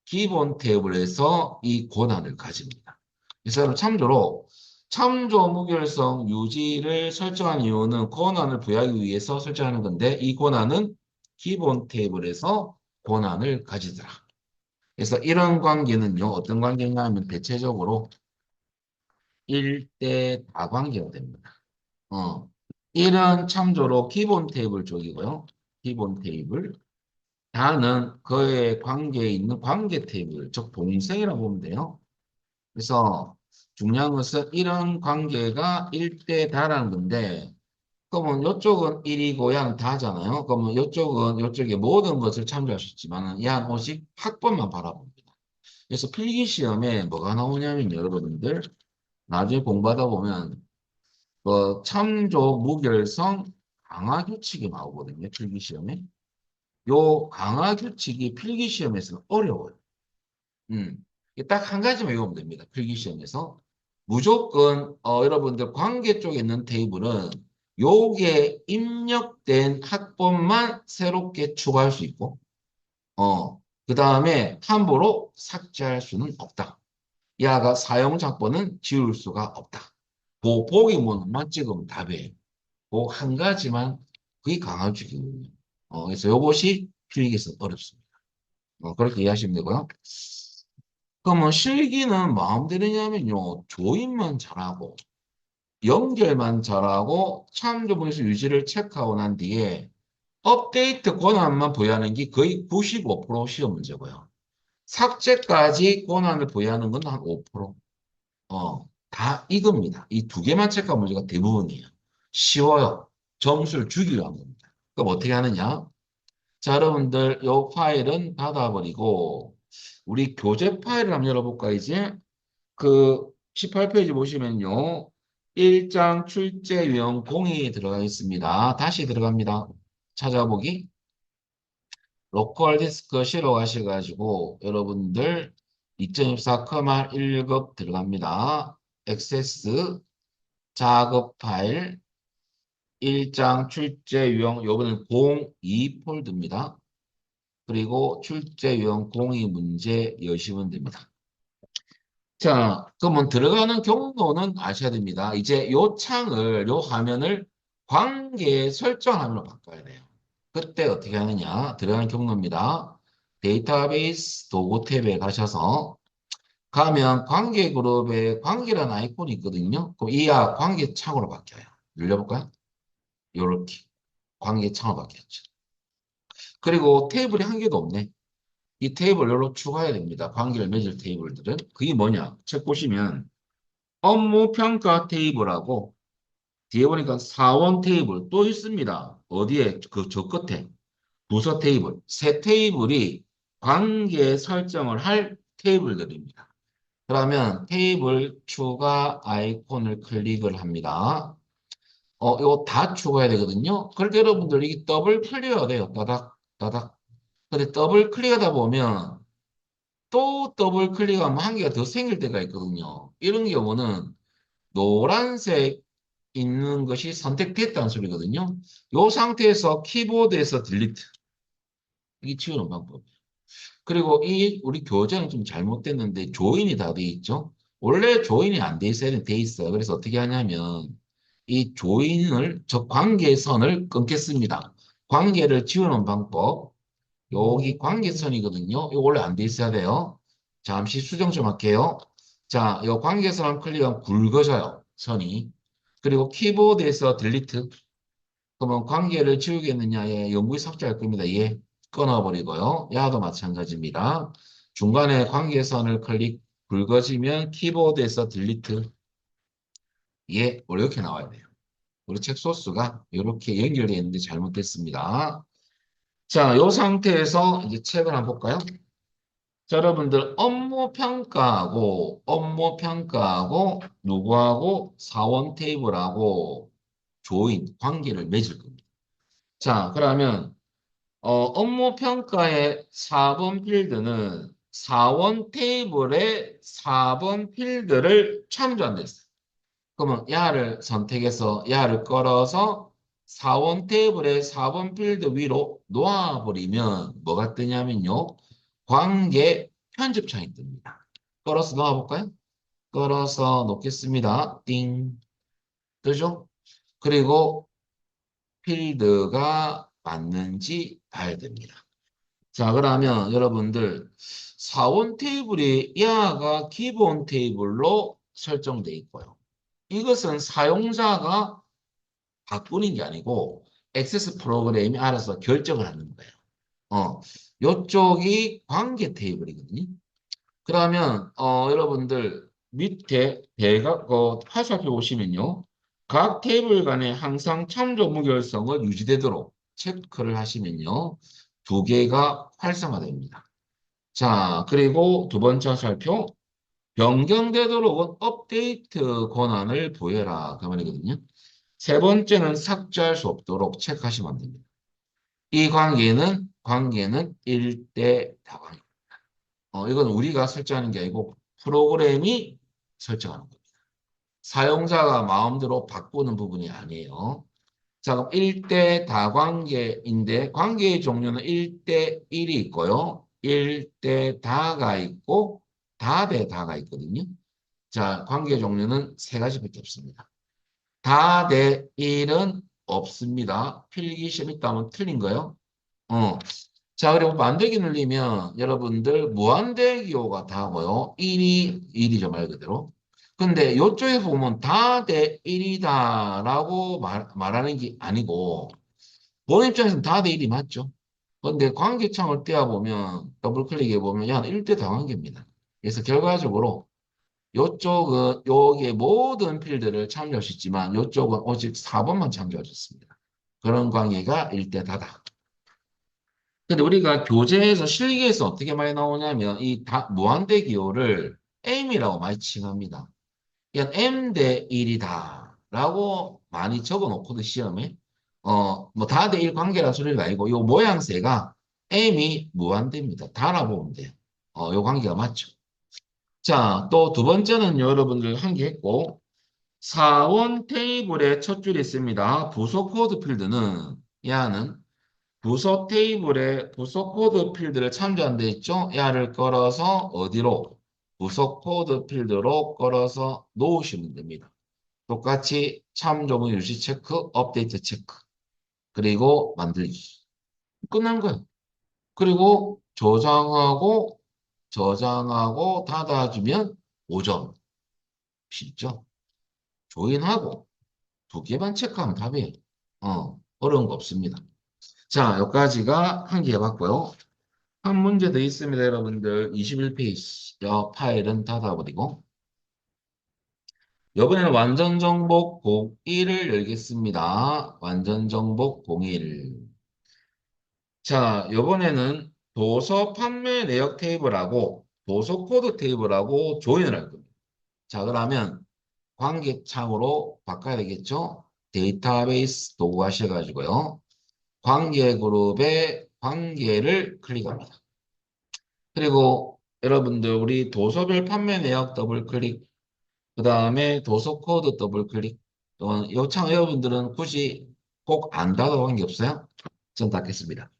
기본 테이블에서 이 권한을 가집니다. 그래서 참조로 참조 무결성 유지를 설정한 이유는 권한을 부여하기 위해서 설정하는 건데 이 권한은 기본 테이블에서 권한을 가지더라. 그래서 이런 관계는요, 어떤 관계인가 하면 대체적으로 1대 다관계가 됩니다. 어, 1은 참조로 기본 테이블 쪽이고요. 기본 테이블. 다는 그의 관계에 있는 관계 테이블, 즉 동생이라고 보면 돼요. 그래서 중요한 것은 이런 관계가 1대 다라는 건데, 그러면 이쪽은 1이고 양 다잖아요. 그러면 이쪽은 이쪽에 모든 것을 참조할 수 있지만 양 오직 학번만 바라봅니다. 그래서 필기 시험에 뭐가 나오냐면 여러분들 나중에 공부하다 보면 참조 무결성 강화 규칙이 나오거든요. 필기 시험에. 요 강화 규칙이 필기 시험에서는 어려워요. 딱 한 가지만 외우면 됩니다. 필기 시험에서. 무조건 여러분들 관계 쪽에 있는 테이블은 요게 입력된 학번만 새롭게 추가할 수 있고 그 다음에 함부로 삭제할 수는 없다. 야가 사용자번은 지울 수가 없다. 보기 문만 찍으면 답이에요. 그 한 가지만 그게 강화주기거든요. 그래서 이것이 필기에서 어렵습니다. 그렇게 이해하시면 되고요. 그러면 실기는 마음대로 냐면요. 조인만 잘하고 연결만 잘하고 참조분수 유지를 체크하고 난 뒤에 업데이트 권한만 부여하는 게 거의 95% 시험 문제고요. 삭제까지 권한을 부여하는 건 한 5%. 다 이겁니다. 이 두 개만 체크한 문제가 대부분이에요. 쉬워요. 점수를 주기 위한 겁니다. 그럼 어떻게 하느냐? 자, 여러분들, 이 파일은 닫아버리고, 우리 교재 파일을 한번 열어볼까, 이제? 그 18페이지 보시면요. 1장 출제 유형 공이 들어가 있습니다. 다시 들어갑니다. 찾아보기. 로컬 디스크 실어 가셔가지고, 여러분들 2024 커말 1급 들어갑니다. 액세스 작업 파일 1장 출제 유형 요번엔 02 폴드입니다. 그리고 출제 유형 02 문제 여시면 됩니다. 자, 그러면 들어가는 경로는 아셔야 됩니다. 이제 요 창을, 요 화면을 관계 설정화면으로 바꿔야 돼요. 그때 어떻게 하느냐? 들어가는 경로입니다. 데이터베이스 도구 탭에 가셔서 가면 관계 그룹에 관계라는 아이콘이 있거든요. 그럼 이 관계 창으로 바뀌어요. 눌려볼까요? 요렇게 관계 창으로 바뀌었죠. 그리고 테이블이 한 개도 없네. 이 테이블로 추가해야 됩니다. 관계를 맺을 테이블들은. 그게 뭐냐? 책 보시면 업무 평가 테이블하고 뒤에 보니까 사원 테이블 또 있습니다. 어디에? 그 저 끝에. 부서 테이블. 세 테이블이 관계 설정을 할 테이블들입니다. 그러면 테이블 추가 아이콘을 클릭을 합니다. 이거 다 추가해야 되거든요. 그렇게 여러분들 이게 더블 클릭해야 돼요. 따닥, 따닥. 근데 더블 클릭하다 보면 또 더블 클릭하면 한 개가 더 생길 때가 있거든요. 이런 경우는 노란색 있는 것이 선택됐다는 소리거든요. 이 상태에서 키보드에서 딜리트. 이게 치우는 방법. 그리고 이 우리 교재는 좀 잘못됐는데 조인이 다 돼 있죠. 원래 조인이 안 돼 있어야 돼 있어요. 그래서 어떻게 하냐면 이 조인을 저 관계선을 끊겠습니다. 관계를 지우는 방법. 여기 관계선이거든요. 이거 원래 안 돼 있어야 돼요. 잠시 수정 좀 할게요. 자, 이 관계선 한 클릭하면 굵어져요. 선이. 그리고 키보드에서 딜리트. 그러면 관계를 지우겠느냐? 예, 영구히 삭제할 겁니다. 예, 끊어버리고요. 야도 마찬가지입니다. 중간에 관계선을 클릭 굵어지면 키보드에서 딜리트. 예, 이렇게 나와야 돼요. 우리 책 소스가 이렇게 연결되어 있는데 잘못됐습니다. 자, 이 상태에서 이제 책을 한번 볼까요? 자, 여러분들 업무 평가하고 누구하고 사원 테이블하고 조인 관계를 맺을 겁니다. 자, 그러면 업무 평가의 4번 필드는 사원 테이블의 4번 필드를 참조한다 했어요. 그러면 야를 선택해서 야를 끌어서 4원 테이블의 4번 필드 위로 놓아버리면 뭐가 뜨냐면요. 관계 편집창이 뜹니다. 끌어서 놓아볼까요? 끌어서 놓겠습니다. 띵. 뜨죠? 그리고 필드가 맞는지 봐야 됩니다. 자, 그러면 여러분들 사원 테이블이 야가 기본 테이블로 설정돼 있고요. 이것은 사용자가 바꾸는 게 아니고 액세스 프로그램이 알아서 결정을 하는 거예요. 요쪽이 관계 테이블이거든요. 그러면 여러분들 밑에 대각 화살표 보시면요. 각 테이블 간에 항상 참조 무결성은 유지되도록 체크를 하시면요. 두 개가 활성화됩니다. 자, 그리고 두 번째 화살표 변경되도록은 업데이트 권한을 부여해라. 그 말이거든요. 세 번째는 삭제할 수 없도록 체크하시면 됩니다. 이 관계는 1대 다관계. 이건 우리가 설정하는 게 아니고 프로그램이 설정하는 겁니다. 사용자가 마음대로 바꾸는 부분이 아니에요. 자, 그럼 1대 다관계인데 관계의 종류는 1대 1이 있고요. 1대 다가 있고 다대 다가 있거든요. 자, 관계 종류는 세 가지밖에 없습니다. 다대 1은 없습니다. 필기시험 있다면 틀린 거요. 어. 자, 그리고 만들기 눌리면 여러분들 무한대기호가 다고요. 1이죠, 말 그대로. 근데 이쪽에 보면 다 대 1이다라고 말하는 게 아니고 본 입장에서는 다 대 1이 맞죠. 근데 관계창을 떼어보면 더블 클릭해 보면 야 1대 다관계입니다. 그래서 결과적으로 이쪽은 여기에 모든 필드를 참조할 수 있지만 이쪽은 오직 4번만 참조하셨습니다. 그런 관계가 1대 다다. 근데 우리가 교재에서 실기에서 어떻게 많이 나오냐면 이 무한대 기호를 M이라고 많이 칭합니다. 이건 M 대 1이다 라고 많이 적어 놓거든 시험에. 뭐 다 대 1 관계라는 소리가 아니고 요 모양새가 M이 무한대입니다. 다라 보면 돼요. 요 관계가 맞죠. 자, 또 두 번째는 여러분들 한 개 했고 4원 테이블의 첫 줄이 있습니다. 부속 코드 필드는 야는 부서 테이블에 부서 코드 필드를 참조한 데 있죠? 야를 끌어서 어디로? 부속 코드 필드로 걸어서 놓으시면 됩니다. 똑같이 참조문 유지 체크, 업데이트 체크, 그리고 만들기. 끝난 거예요. 그리고 저장하고 닫아주면 5점. 쉽죠? 조인하고 두 개만 체크하면 답이에요. 어려운 거 없습니다. 자, 여기까지가 한 개 해봤고요. 한 문제 더 있습니다, 여러분들. 21페이지. 파일은 닫아버리고. 이번에는 완전 정복 01을 열겠습니다. 완전 정복 01. 자, 이번에는 도서 판매 내역 테이블하고 도서 코드 테이블하고 조인을 할 겁니다. 자, 그러면 관계창으로 바꿔야 되겠죠? 데이터베이스 도구 하셔가지고요. 관계 그룹의 관계를 클릭합니다. 그리고 여러분들 우리 도서별 판매 내역 더블 클릭, 그 다음에 도서 코드 더블 클릭. 요청 여러분들은 굳이 꼭 안 닫아도 관계없어요? 전 닫겠습니다.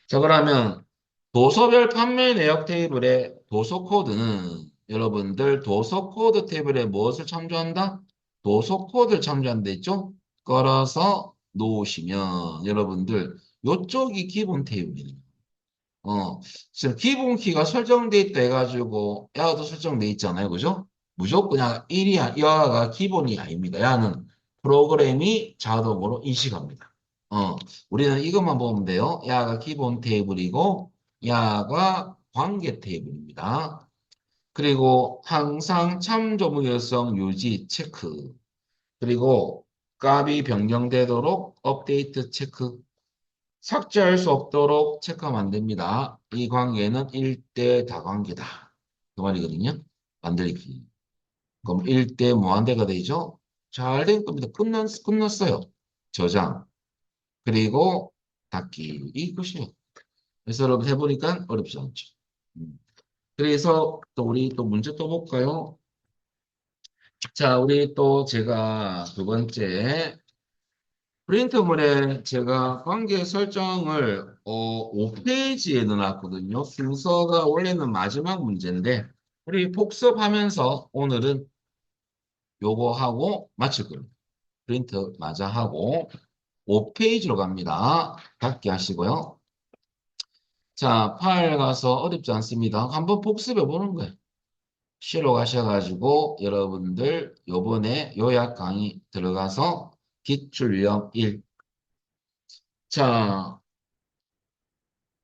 자, 그러면 도서별 판매 내역 테이블의 도서 코드는 여러분들 도서 코드 테이블에 무엇을 참조한다? 도서 코드를 참조한다 했죠? 걸어서 놓으시면 여러분들 요쪽이 기본 테이블이에요. 지금 기본 키가 설정돼 있다 해가지고 야도 설정돼 있잖아요. 그죠? 무조건 그냥 1이 야가 기본이 아닙니다. 야는 프로그램이 자동으로 인식합니다. 어, 우리는 이것만 보면 돼요. 야가 기본 테이블이고 야가 관계 테이블입니다. 그리고 항상 참조무효성 유지 체크. 그리고 값이 변경되도록 업데이트 체크. 삭제할 수 없도록 체크하면 안 됩니다. 이 관계는 1대 다관계다. 그 말이거든요. 만들기. 그럼 1대 무한대가 되죠? 잘 된 겁니다. 끝났어요. 저장. 그리고 닫기. 이것이요. 그래서 여러분 해보니까 어렵지 않죠. 음. 그래서 또 우리 또 문제 또 볼까요? 자, 우리 또 제가 두 번째 프린터물에 제가 관계 설정을 5페이지에 넣어놨거든요. 순서가 원래는 마지막 문제인데 우리 복습하면서 오늘은 요거 하고 마칠 겁니다. 프린트 마저 하고 5페이지로 갑니다. 닫기 하시고요. 자, 파일 가서 어렵지 않습니다. 한번 복습해 보는 거예요. 시로 가셔가지고 여러분들 요번에 요약 강의 들어가서 기출력 1. 자,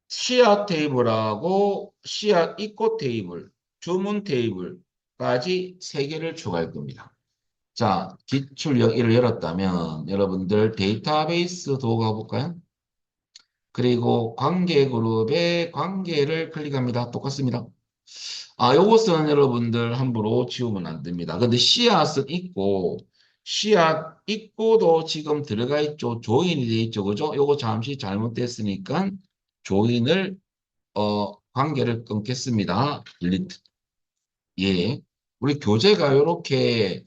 씨앗 테이블하고 씨앗 입고 테이블, 주문 테이블까지 세 개를 추가할 겁니다. 자, 기출력 1을 열었다면 여러분들 데이터베이스 도구 가볼까요? 그리고 관계 그룹의 관계를 클릭합니다. 똑같습니다. 요것은 여러분들 함부로 지우면 안 됩니다. 근데 씨앗은 있고, 씨앗 있고도 지금 들어가 있죠. 조인이 돼 있죠. 그죠? 요거 잠시 잘못됐으니까 조인을, 관계를 끊겠습니다. 딜리트. 예. 우리 교재가 요렇게,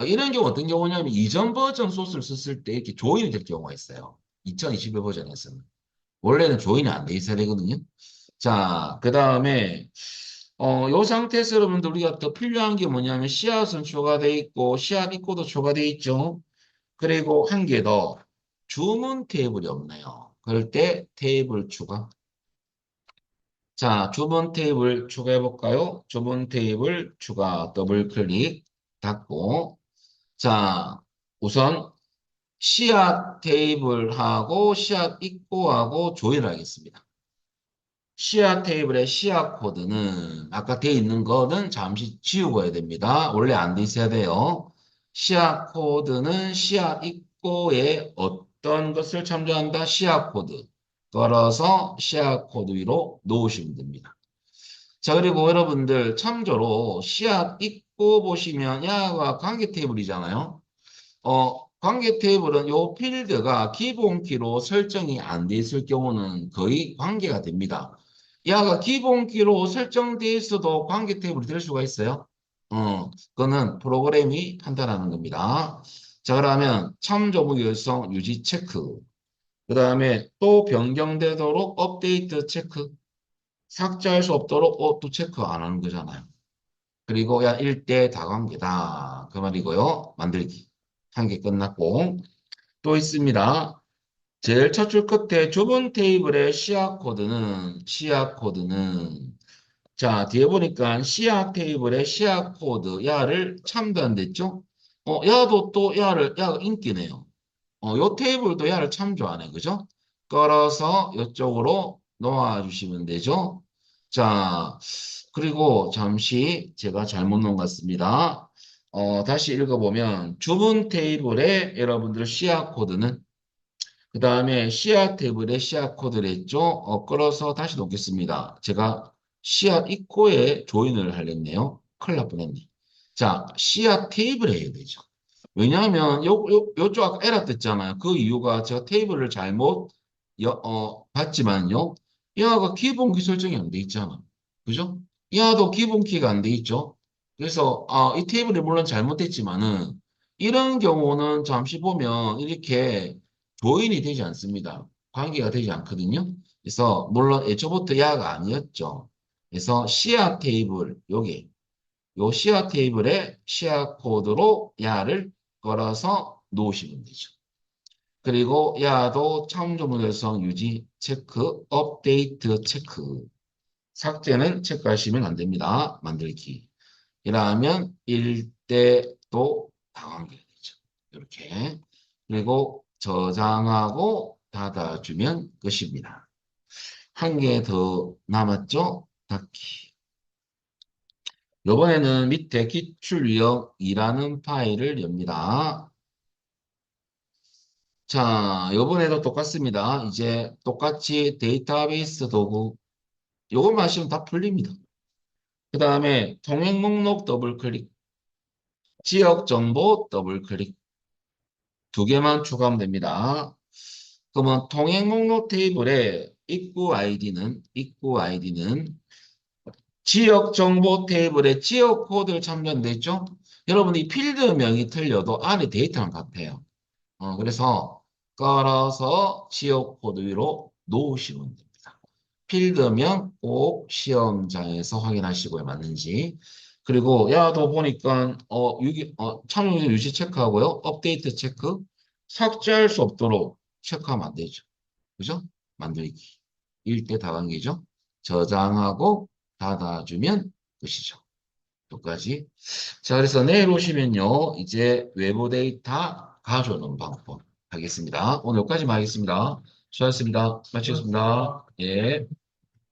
이런 경우 어떤 경우냐면 이전 버전 소스를 썼을 때 이렇게 조인이 될 경우가 있어요. 2021 버전에서는. 원래는 조인이 안 돼 있어야 되거든요. 자, 그 다음에 요 상태에서 여러분들 우리가 더 필요한 게 뭐냐면 씨앗은 추가돼 있고 씨앗 입고도 추가돼 있죠. 그리고 한 개 더 주문 테이블이 없네요. 그럴 때 테이블 추가. 자, 주문 테이블 추가해 볼까요? 주문 테이블 추가 더블 클릭 닫고 자, 우선 씨앗 테이블하고 씨앗 입고하고 조인하겠습니다. 씨앗 테이블의 씨앗 코드는 아까 돼 있는 거는 잠시 지우고 해야 됩니다. 원래 안 돼 있어야 돼요. 씨앗 코드는 씨앗 입고에 어떤 것을 참조한다? 씨앗 코드. 걸어서 씨앗 코드 위로 놓으시면 됩니다. 자, 그리고 여러분들 참조로 씨앗 입고 보시면 야가 관계 테이블이잖아요. 관계 테이블은 요 필드가 기본 키로 설정이 안 돼 있을 경우는 거의 관계가 됩니다. 야가 기본 키로 설정돼 있어도 관계 테이블이 될 수가 있어요. 그거는 프로그램이 판단하는 겁니다. 자, 그러면 참조 무결성 유지 체크. 그 다음에 또 변경되도록 업데이트 체크. 삭제할 수 없도록 또 체크 안 하는 거잖아요. 그리고 야, 1대 다관계다. 그 말이고요. 만들기. 한 개 끝났고. 또 있습니다. 제일 첫 줄 끝에 좁은 테이블의 시약 코드는 자, 뒤에 보니까 시약 테이블의 시약 코드 야를 참조한댔죠? 야도 또 야가 인기네요. 요 테이블도 야를 참조하네. 그죠? 끌어서 이쪽으로 놓아주시면 되죠. 자, 그리고 잠시 제가 잘못 놓은 것 같습니다. 다시 읽어보면 주문 테이블에 여러분들 시약 코드는 그 다음에 씨앗 테이블에 씨앗 코드를 했죠. 끌어서 다시 놓겠습니다. 제가 씨앗 입구에 조인을 하렸네요. 큰일 날 뻔했네. 자, 씨앗 테이블에 해야 되죠. 왜냐하면 요쪽 아까 에러 떴잖아요. 그 이유가 제가 테이블을 잘못 봤지만요. 얘가 기본키 설정이 안 돼 있잖아. 그죠? 얘도 기본키가 안 돼 있죠. 그래서 이 테이블이 물론 잘못됐지만은 이런 경우는 잠시 보면 이렇게 조인이 되지 않습니다. 관계가 되지 않거든요. 그래서 물론 애초부터 야가 아니었죠. 그래서 시야 테이블 요게 요 시야 테이블에 시야 코드로 야를 걸어서 놓으시면 되죠. 그리고 야도 참조문열성 유지 체크, 업데이트 체크. 삭제는 체크하시면 안 됩니다. 만들기. 이러면 1대도 다관계가 되죠. 이렇게. 그리고 저장하고 닫아주면 끝입니다. 한 개 더 남았죠? 닫기. 이번에는 밑에 기출 유형이라는 파일을 엽니다. 자, 이번에도 똑같습니다. 이제 똑같이 데이터베이스 도구, 요것만 하시면 다 풀립니다. 그 다음에 통행 목록 더블 클릭, 지역 정보 더블 클릭, 두 개만 추가하면 됩니다. 그러면 통행 목록 테이블에 입구 아이디는 지역 정보 테이블에 지역 코드를 참조하면 되죠. 여러분 이 필드명이 틀려도 안에 데이터는 같아요. 그래서 깔아서 지역 코드 위로 놓으시면 됩니다. 필드명 꼭 시험장에서 확인하시고요. 맞는지. 그리고 야도 보니까 참여 유지 체크하고요. 업데이트 체크. 삭제할 수 없도록 체크하면 안 되죠. 그죠? 만들기. 1대 다관계죠. 저장하고 닫아주면 끝이죠. 여기까지. 자, 그래서 내일 오시면요. 이제 외부 데이터 가져오는 방법 하겠습니다. 오늘 여기까지만 하겠습니다. 수고하셨습니다. 마치겠습니다. 예.